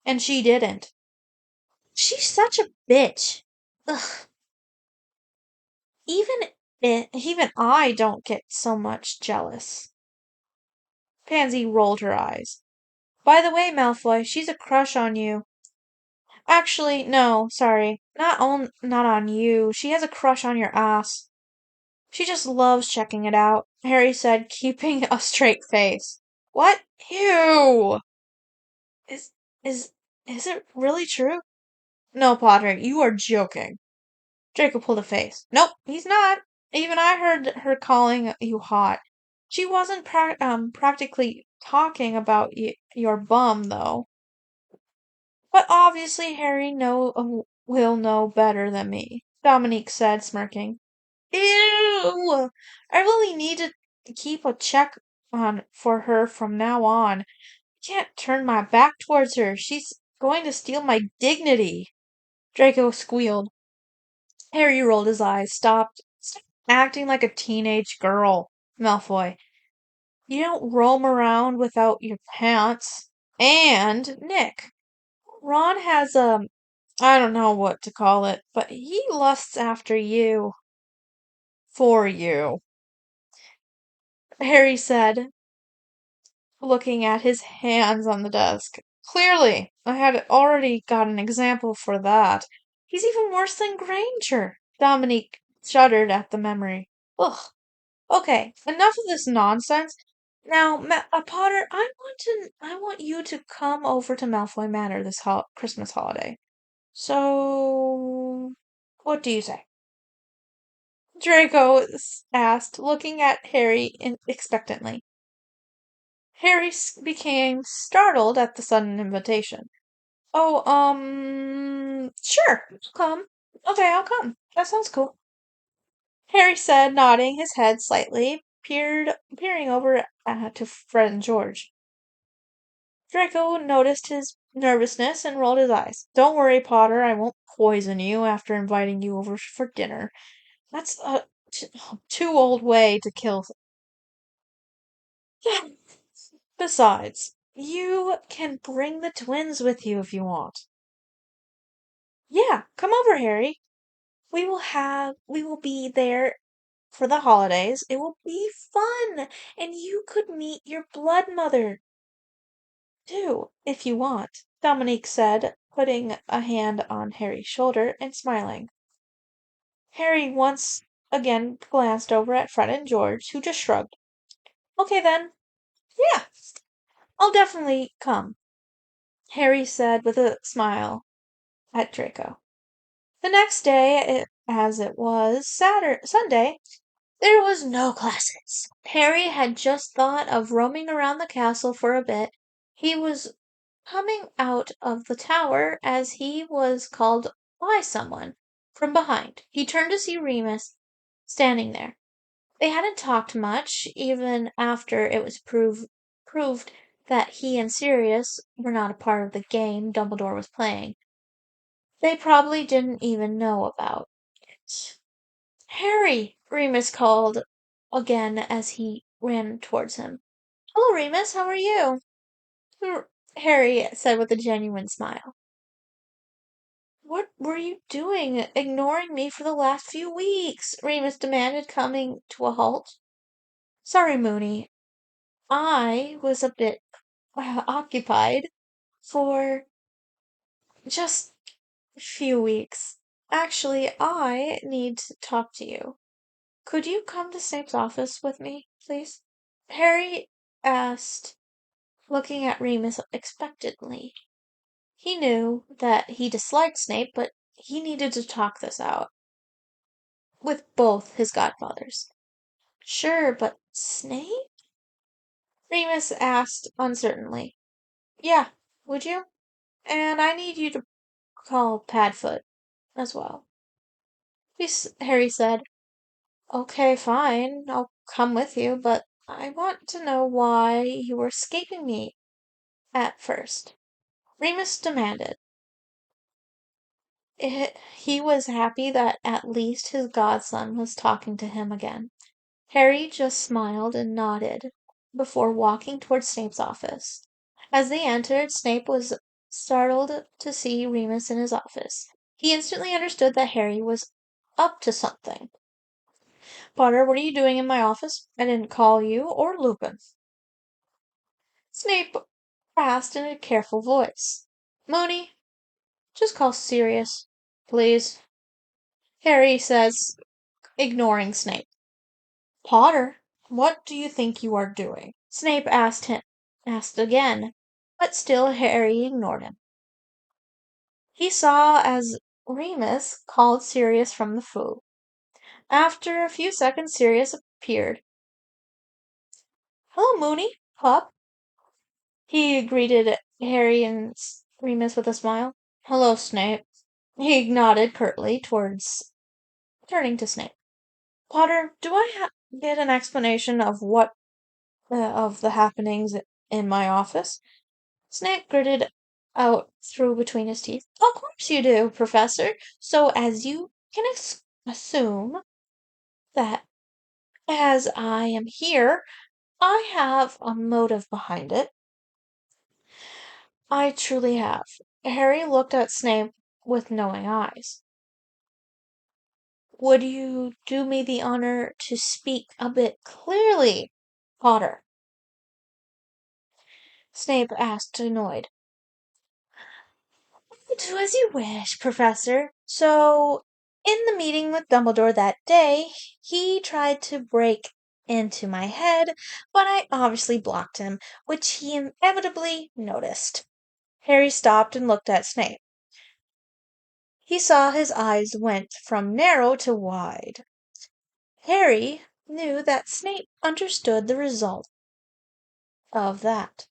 And she didn't. She's such a bitch. Ugh. Even even I don't get so much jealous. Pansy rolled her eyes. By the way, Malfoy, she's a crush on you. Actually, no, sorry. Not on you. She has a crush on your ass. She just loves checking it out, Harry said, keeping a straight face. What? Ew! Is is is it really true? No, Potter, you are joking. Draco pulled a face. Nope, he's not. Even I heard her calling you hot. She wasn't practically talking about your bum, though. But obviously Harry will know better than me, Dominique said, smirking. Ew! I really need to keep a check on for her from now on. I can't turn my back towards her. She's going to steal my dignity. Draco squealed. Harry rolled his eyes. Stop acting like a teenage girl, Malfoy. You don't roam around without your pants. And Nick. Ron has I don't know what to call it, but he lusts after you. For you, Harry said, looking at his hands on the desk. Clearly, I had already got an example for that. He's even worse than Granger. Dominique shuddered at the memory. Ugh. Okay, enough of this nonsense. Now, Potter, I want you to come over to Malfoy Manor this Christmas holiday. So, what do you say? Draco asked, looking at Harry expectantly. Harry became startled at the sudden invitation. Oh, sure, I'll come. Okay, I'll come. That sounds cool. Harry said, nodding his head slightly, peering over to Fred and George. Draco noticed his nervousness and rolled his eyes. Don't worry, Potter, I won't poison you after inviting you over for dinner. That's a too old way to kill. Besides, you can bring the twins with you if you want. Yeah, come over, Harry. We will be there for the holidays. It will be fun, and you could meet your blood mother, too, if you want, Dominique said, putting a hand on Harry's shoulder and smiling. Harry once again glanced over at Fred and George, who just shrugged. Okay then. Yeah, I'll definitely come, Harry said with a smile at Draco. The next day, as it was Sunday, there was no classes. Harry had just thought of roaming around the castle for a bit. He was coming out of the tower as he was called by someone from behind. He turned to see Remus standing there. They hadn't talked much, even after it was proved that he and Sirius were not a part of the game Dumbledore was playing. They probably didn't even know about it. Harry! Remus called again as he ran towards him. Hello, Remus, how are you? Harry said with a genuine smile. What were you doing, ignoring me for the last few weeks? Remus demanded, coming to a halt. Sorry, Moony. I was a bit occupied for just a few weeks. Actually, I need to talk to you. Could you come to Snape's office with me, please? Harry asked, looking at Remus expectantly. He knew that he disliked Snape, but he needed to talk this out with both his godfathers. Sure, but Snape? Remus asked uncertainly. Yeah, would you? And I need you to call Padfoot as well. Harry said, Okay, fine, I'll come with you, but I want to know why you were escaping me at first. Remus demanded. He was happy that at least his godson was talking to him again. Harry just smiled and nodded before walking towards Snape's office. As they entered, Snape was startled to see Remus in his office. He instantly understood that Harry was up to something. Potter, what are you doing in my office? I didn't call you or Lupin. Snape asked in a careful voice. Moony, just call Sirius, please. Harry says, ignoring Snape. Potter, what do you think you are doing? Snape asked again, but still Harry ignored him. He saw as Remus called Sirius from the food. After a few seconds, Sirius appeared. Hello, Moony, pup. He greeted Harry and Remus with a smile. Hello, Snape. He nodded curtly towards turning to Snape. Potter, do I get an explanation of what of the happenings in my office? Snape gritted out through between his teeth. Of course you do, Professor. So as you can assume that as I am here, I have a motive behind it. I truly have. Harry looked at Snape with knowing eyes. Would you do me the honor to speak a bit clearly, Potter? Snape asked, annoyed. Do as you wish, Professor. So, in the meeting with Dumbledore that day, he tried to break into my head, but I obviously blocked him, which he inevitably noticed. Harry stopped and looked at Snape. He saw his eyes went from narrow to wide. Harry knew that Snape understood the result of that.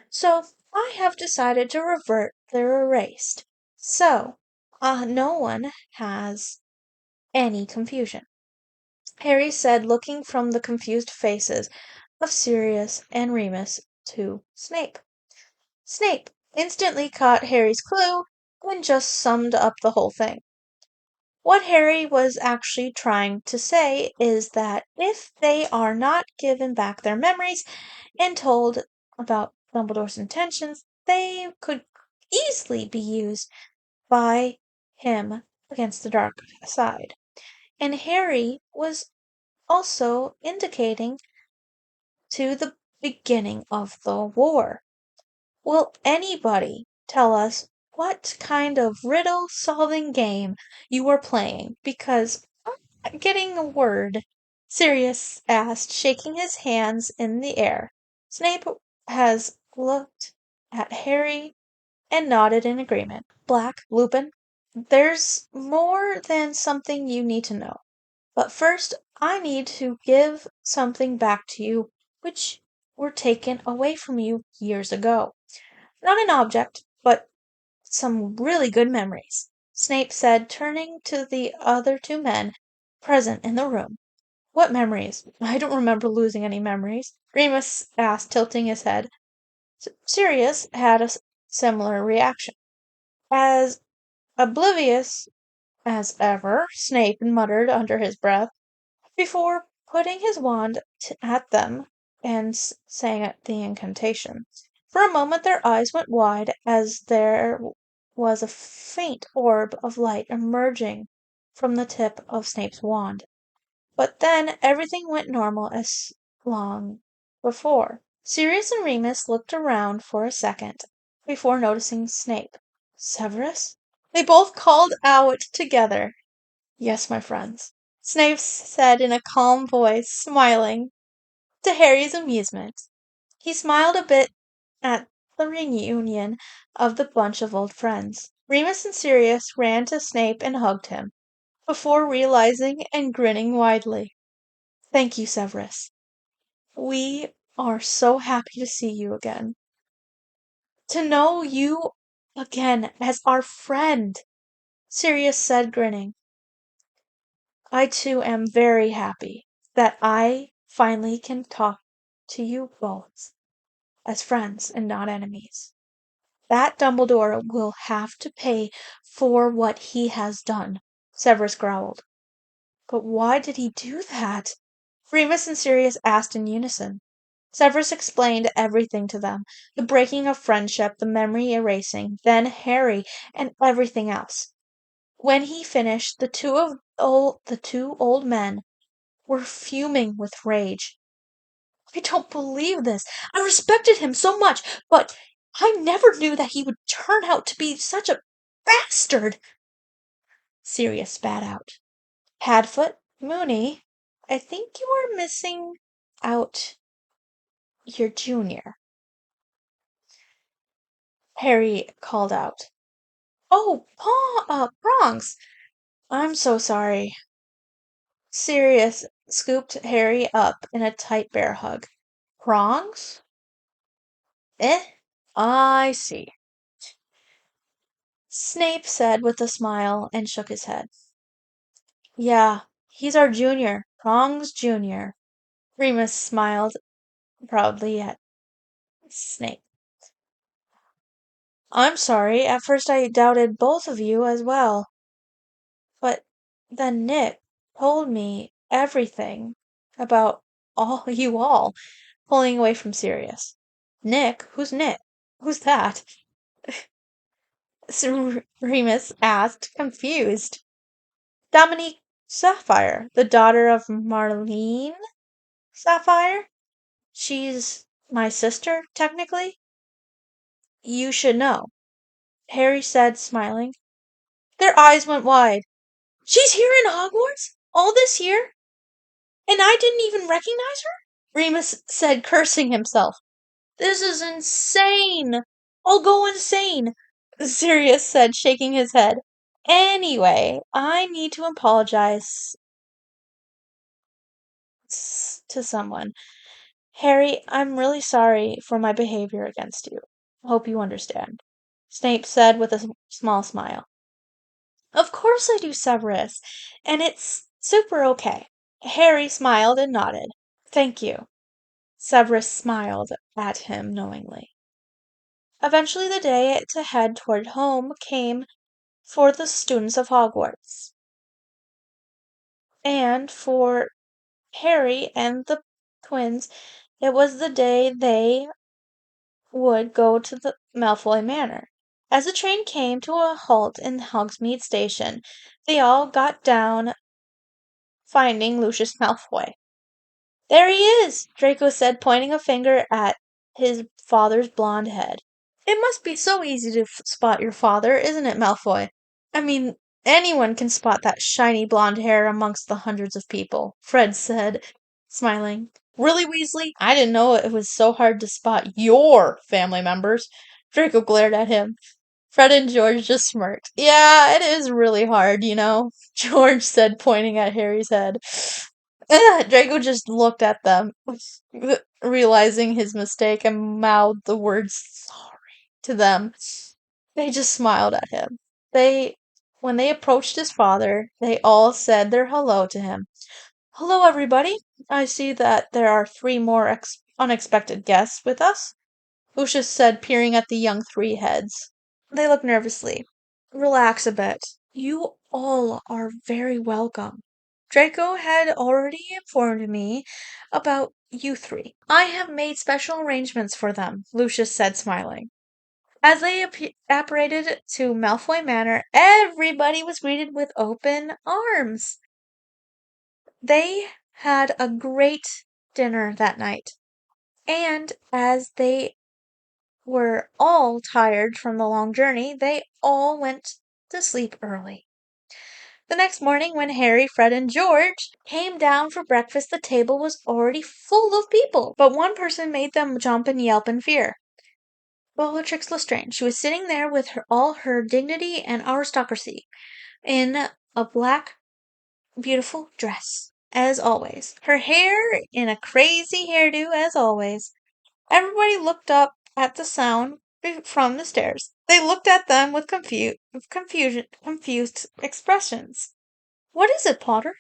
So, I have decided to revert the erased. So, no one has any confusion, Harry said, looking from the confused faces of Sirius and Remus to Snape. Snape instantly caught Harry's clue and just summed up the whole thing. What Harry was actually trying to say is that if they are not given back their memories and told about Dumbledore's intentions, they could easily be used by him against the dark side. And Harry was also indicating to the beginning of the war. Will anybody tell us what kind of riddle solving game you are playing? Because I'm getting a word. Sirius asked, shaking his hands in the air. Snape has looked at Harry and nodded in agreement. Black, Lupin, there's more than something you need to know. But first, I need to give something back to you which were taken away from you years ago. Not an object, but some really good memories, Snape said, turning to the other two men present in the room. What memories? I don't remember losing any memories, Remus asked, tilting his head. Sirius had a similar reaction. As oblivious as ever, Snape muttered under his breath, before putting his wand at them and saying the incantation. For a moment their eyes went wide as there was a faint orb of light emerging from the tip of Snape's wand. But then everything went normal as long before. Sirius and Remus looked around for a second before noticing Snape. Severus? They both called out together. Yes, my friends, Snape said in a calm voice, smiling. To Harry's amusement, he smiled a bit at the reunion of the bunch of old friends. Remus and Sirius ran to Snape and hugged him, before realizing and grinning widely. Thank you, Severus. We are so happy to see you again. To know you again as our friend, Sirius said, grinning. I too am very happy that I finally can talk to you both as friends and not enemies. That Dumbledore will have to pay for what he has done, Severus growled. But why did he do that? Remus and Sirius asked in unison. Severus explained everything to them, the breaking of friendship, the memory erasing, then Harry, and everything else. When he finished, the two old men were fuming with rage. I don't believe this. I respected him so much, but I never knew that he would turn out to be such a bastard. Sirius spat out. Padfoot, Mooney, I think you are missing out your junior. Harry called out. Oh, Prongs! I'm so sorry. Sirius scooped Harry up in a tight bear hug. Prongs? Eh? I see. Snape said with a smile and shook his head. Yeah, he's our junior. Prongs Junior. Remus smiled proudly at Snape. I'm sorry, at first I doubted both of you as well. But then Nick told me everything about you all, pulling away from Sirius. Nick? Who's Nick? Who's that? Remus asked, confused. Dominique Sapphire, the daughter of Marlene Sapphire? She's my sister, technically? You should know, Harry said, smiling. Their eyes went wide. She's here in Hogwarts? All this year? And I didn't even recognize her? Remus said, cursing himself. This is insane! I'll go insane! Sirius said, shaking his head. Anyway, I need to apologize to someone. Harry, I'm really sorry for my behavior against you. Hope you understand. Snape said with a small smile. Of course I do, Severus, and it's super okay. Harry smiled and nodded. Thank you. Severus smiled at him knowingly. Eventually the day to head toward home came for the students of Hogwarts. And for Harry and the twins, it was the day they would go to the Malfoy Manor. As the train came to a halt in Hogsmeade Station, they all got down, finding Lucius Malfoy. There he is, Draco said, pointing a finger at his father's blonde head. It must be so easy to spot your father, isn't it, Malfoy? I mean, anyone can spot that shiny blonde hair amongst the hundreds of people, Fred said, smiling. Really, Weasley? I didn't know it was so hard to spot your family members. Draco glared at him. Fred and George just smirked. Yeah, it is really hard, you know, George said, pointing at Harry's head. Draco just looked at them, realizing his mistake, and mouthed the words sorry to them. They just smiled at him. When they approached his father, they all said their hello to him. Hello, everybody. I see that there are three more unexpected guests with us, Lucius said, peering at the young three heads. They looked nervously. Relax a bit. You all are very welcome. Draco had already informed me about you three. I have made special arrangements for them, Lucius said, smiling. As they apparated to Malfoy Manor, everybody was greeted with open arms. They had a great dinner that night, and as they were all tired from the long journey, they all went to sleep early. The next morning, when Harry, Fred, and George came down for breakfast, the table was already full of people, but one person made them jump and yelp in fear. Bellatrix Lestrange. She was sitting there with all her dignity and aristocracy, in a black, beautiful dress, as always. Her hair in a crazy hairdo, as always. Everybody looked up at the sound from the stairs. They looked at them with confused expressions. What is it, Potter?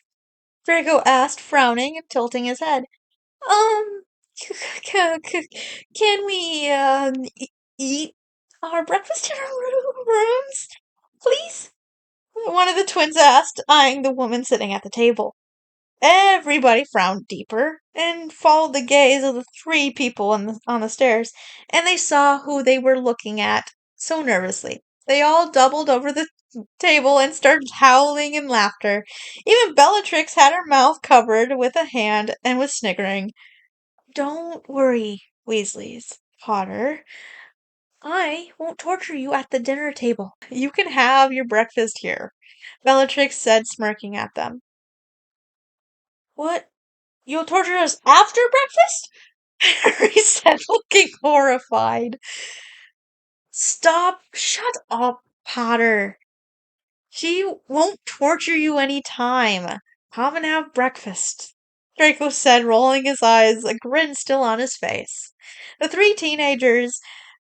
Draco asked, frowning and tilting his head. Can we, eat our breakfast in our rooms, please? One of the twins asked, eyeing the woman sitting at the table. Everybody frowned deeper and followed the gaze of the three people on the stairs, and they saw who they were looking at so nervously. They all doubled over the table and started howling in laughter. Even Bellatrix had her mouth covered with a hand and was sniggering. Don't worry, Weasleys, Potter. I won't torture you at the dinner table. You can have your breakfast here, Bellatrix said, smirking at them. What? You'll torture us after breakfast? Harry said, looking horrified. Stop! Shut up, Potter. She won't torture you any time. Come and have breakfast, Draco said, rolling his eyes, a grin still on his face. The three teenagers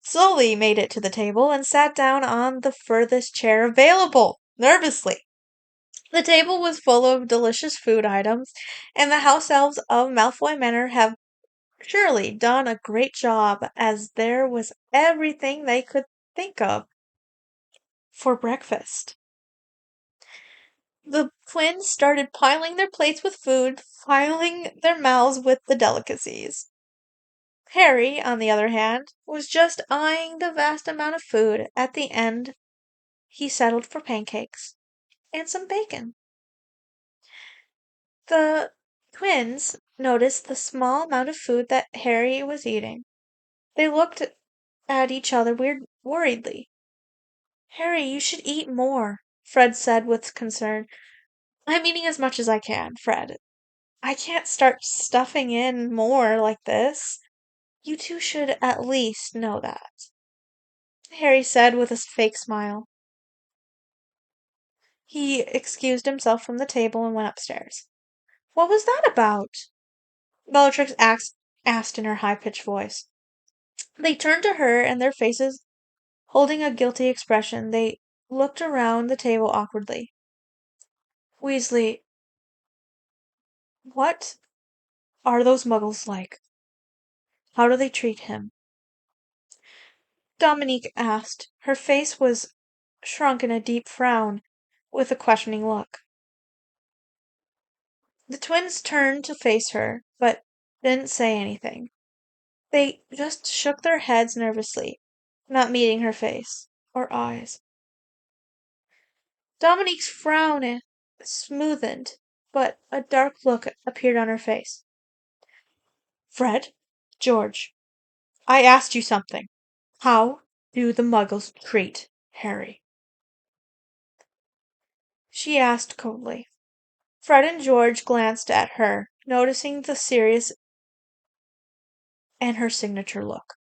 slowly made it to the table and sat down on the furthest chair available, nervously. The table was full of delicious food items, and the house elves of Malfoy Manor have surely done a great job, as there was everything they could think of for breakfast. The twins started piling their plates with food, filing their mouths with the delicacies. Harry, on the other hand, was just eyeing the vast amount of food. At the end, he settled for pancakes and some bacon. The twins noticed the small amount of food that Harry was eating. They looked at each other worriedly. Harry, you should eat more, Fred said with concern. I'm eating as much as I can, Fred. I can't start stuffing in more like this. You two should at least know that, Harry said with a fake smile. He excused himself from the table and went upstairs. What was that about? Bellatrix asked in her high-pitched voice. They turned to her, and their faces holding a guilty expression, they looked around the table awkwardly. Weasley, what are those muggles like? How do they treat him? Dominique asked. Her face was shrunk in a deep frown, with a questioning look. The twins turned to face her, but didn't say anything. They just shook their heads nervously, not meeting her face or eyes. Dominique's frown smoothened, but a dark look appeared on her face. Fred, George, I asked you something. How do the muggles treat Harry? She asked coldly. Fred and George glanced at her, noticing the serious and her signature look.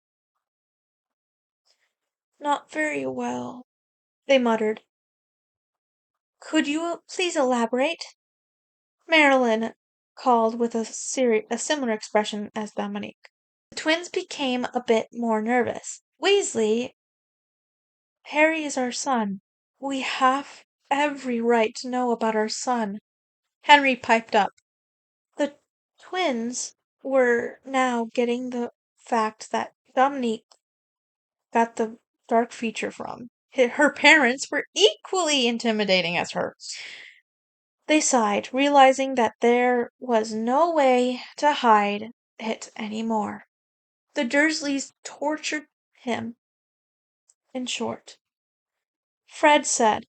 Not very well, they muttered. Could you please elaborate? Marilyn called with a similar expression as Dominique. The twins became a bit more nervous. Weasley, Harry is our son. We have every right to know about our son. Henry piped up. The twins were now getting the fact that Dominique got the dark feature from. Her parents were equally intimidating as her. They sighed, realizing that there was no way to hide it any more. The Dursleys tortured him, in short. Fred said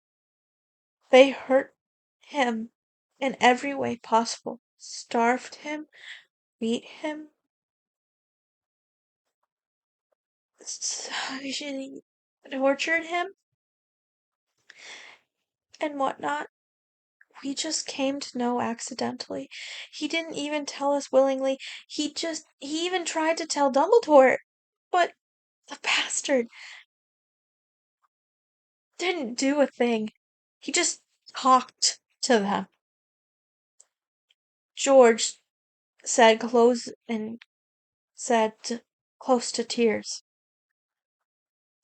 they hurt him in every way possible, starved him, beat him, tortured him, and whatnot. We just came to know accidentally. He didn't even tell us willingly. He even tried to tell Dumbledore. But the bastard didn't do a thing. He just talked to them. George said close to tears.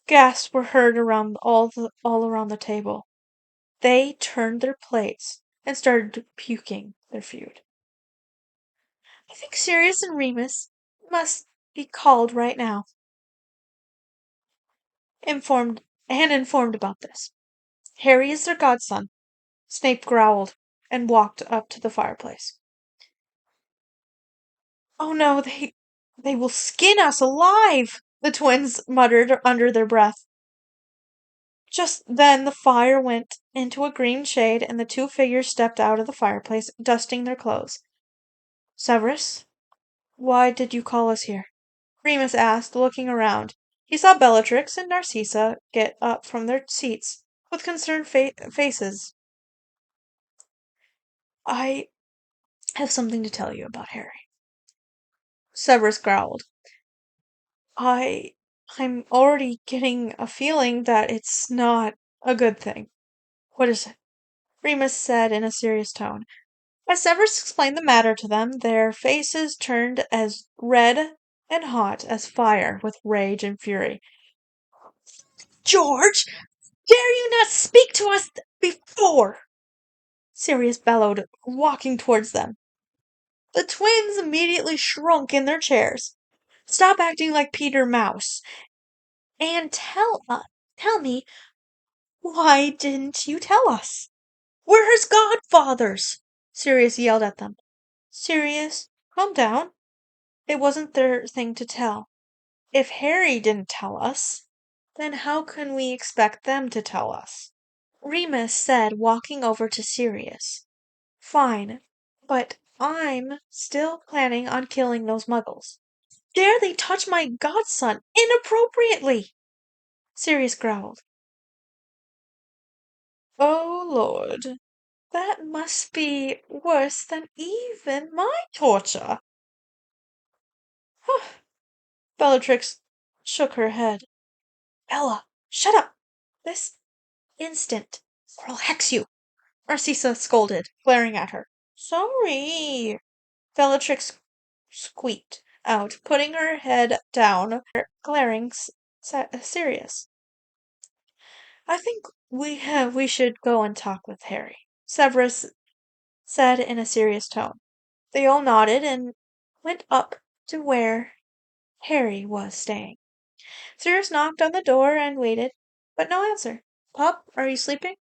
Gasps were heard all around the table. They turned their plates and started puking their food. I think Sirius and Remus must be called right now. Informed about this. Harry is their godson. Snape growled and walked up to the fireplace. Oh no, they will skin us alive, the twins muttered under their breath. Just then the fire went into a green shade and the two figures stepped out of the fireplace, dusting their clothes. Severus, why did you call us here? Remus asked, looking around. He saw Bellatrix and Narcissa get up from their seats with concerned faces. I have something to tell you about Harry. Severus growled. I'm already getting a feeling that it's not a good thing. What is it? Remus said in a serious tone. As Severus explained the matter to them, their faces turned as red and hot as fire with rage and fury. George, dare you not speak to us before? Sirius bellowed, walking towards them. The twins immediately shrunk in their chairs. Stop acting like Peter Mouse, and tell me, why didn't you tell us? We're his godfathers! Sirius yelled at them. Sirius, calm down. It wasn't their thing to tell. If Harry didn't tell us, then how can we expect them to tell us? Remus said, walking over to Sirius. Fine, but I'm still planning on killing those muggles. Dare they touch my godson inappropriately? Sirius growled. Oh, Lord, that must be worse than even my torture. Bellatrix shook her head. Bella, shut up! This instant, or I'll hex you! Narcissa scolded, glaring at her. Sorry, Bellatrix squeaked out, putting her head down, glaring serious. I think we should go and talk with Harry, Severus said in a serious tone. They all nodded and went up to where Harry was staying. Sirius knocked on the door and waited, but no answer. Pup, are you sleeping?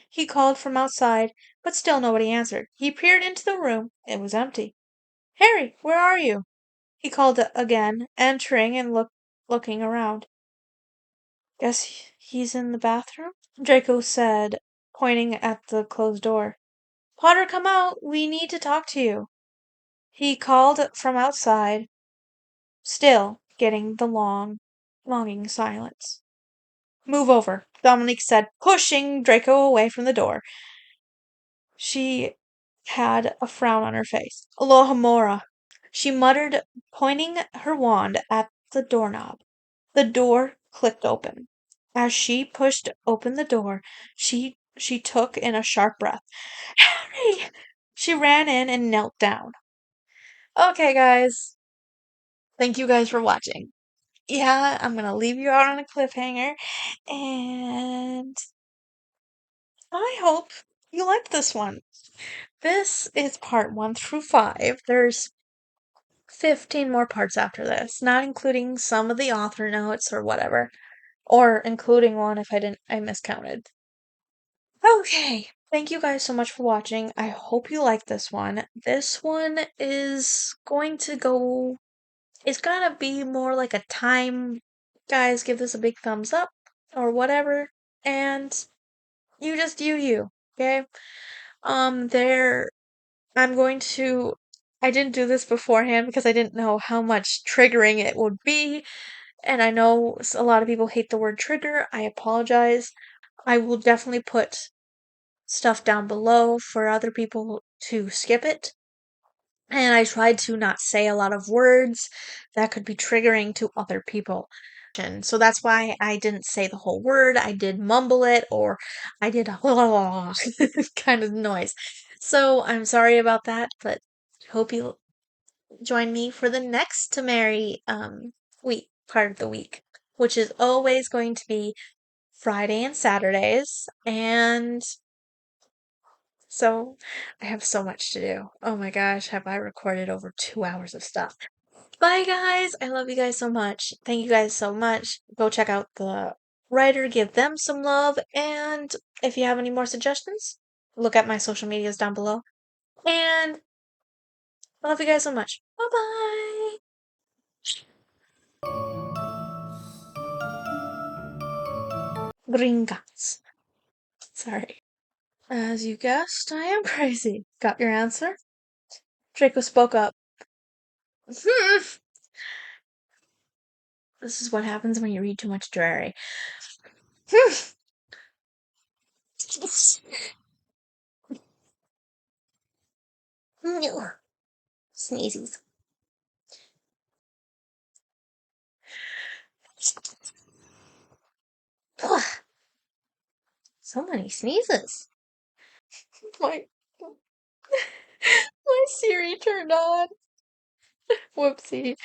He called from outside, but still nobody answered. He peered into the room. It was empty. Harry, where are you? He called again, entering and looking around. Guess he's in the bathroom? Draco said, pointing at the closed door. Potter, come out. We need to talk to you. He called from outside, still getting the longing silence. Move over, Dominique said, pushing Draco away from the door. She had a frown on her face. Alohomora, she muttered, pointing her wand at the doorknob. The door clicked open. As she pushed open the door, she took in a sharp breath. Harry! She ran in and knelt down. Okay, guys. Thank you guys for watching. Yeah, I'm gonna leave you out on a cliffhanger, and I hope you liked this one. This is part 1 through 5. There's 15 more parts after this, not including some of the author notes or whatever, or including one if I miscounted. Okay, thank you guys so much for watching. I hope you like this one. This one is going to go, it's gonna be more like a time, guys, give this a big thumbs up or whatever, and you just you, okay? There, I'm going to, I didn't do this beforehand because I didn't know how much triggering it would be, and I know a lot of people hate the word trigger. I apologize. I will definitely put stuff down below for other people to skip it. And I tried to not say a lot of words that could be triggering to other people. So that's why I didn't say the whole word. I did mumble it, or I did a kind of noise. So I'm sorry about that, but hope you join me for the next Tomarry week, part of the week, which is always going to be Friday and Saturdays. And so I have so much to do. Oh my gosh, have I recorded over 2 hours of stuff. Bye guys. I love you guys so much. Thank you guys so much. Go check out the writer, give them some love, and if you have any more suggestions, look at my social medias down below. And I love you guys so much. Bye-bye! Gringotts. Sorry. As you guessed, I am crazy. Got your answer? Draco spoke up. This is what happens when you read too much Tomarry. Sneezes. So many sneezes. My my Siri turned on. Whoopsie.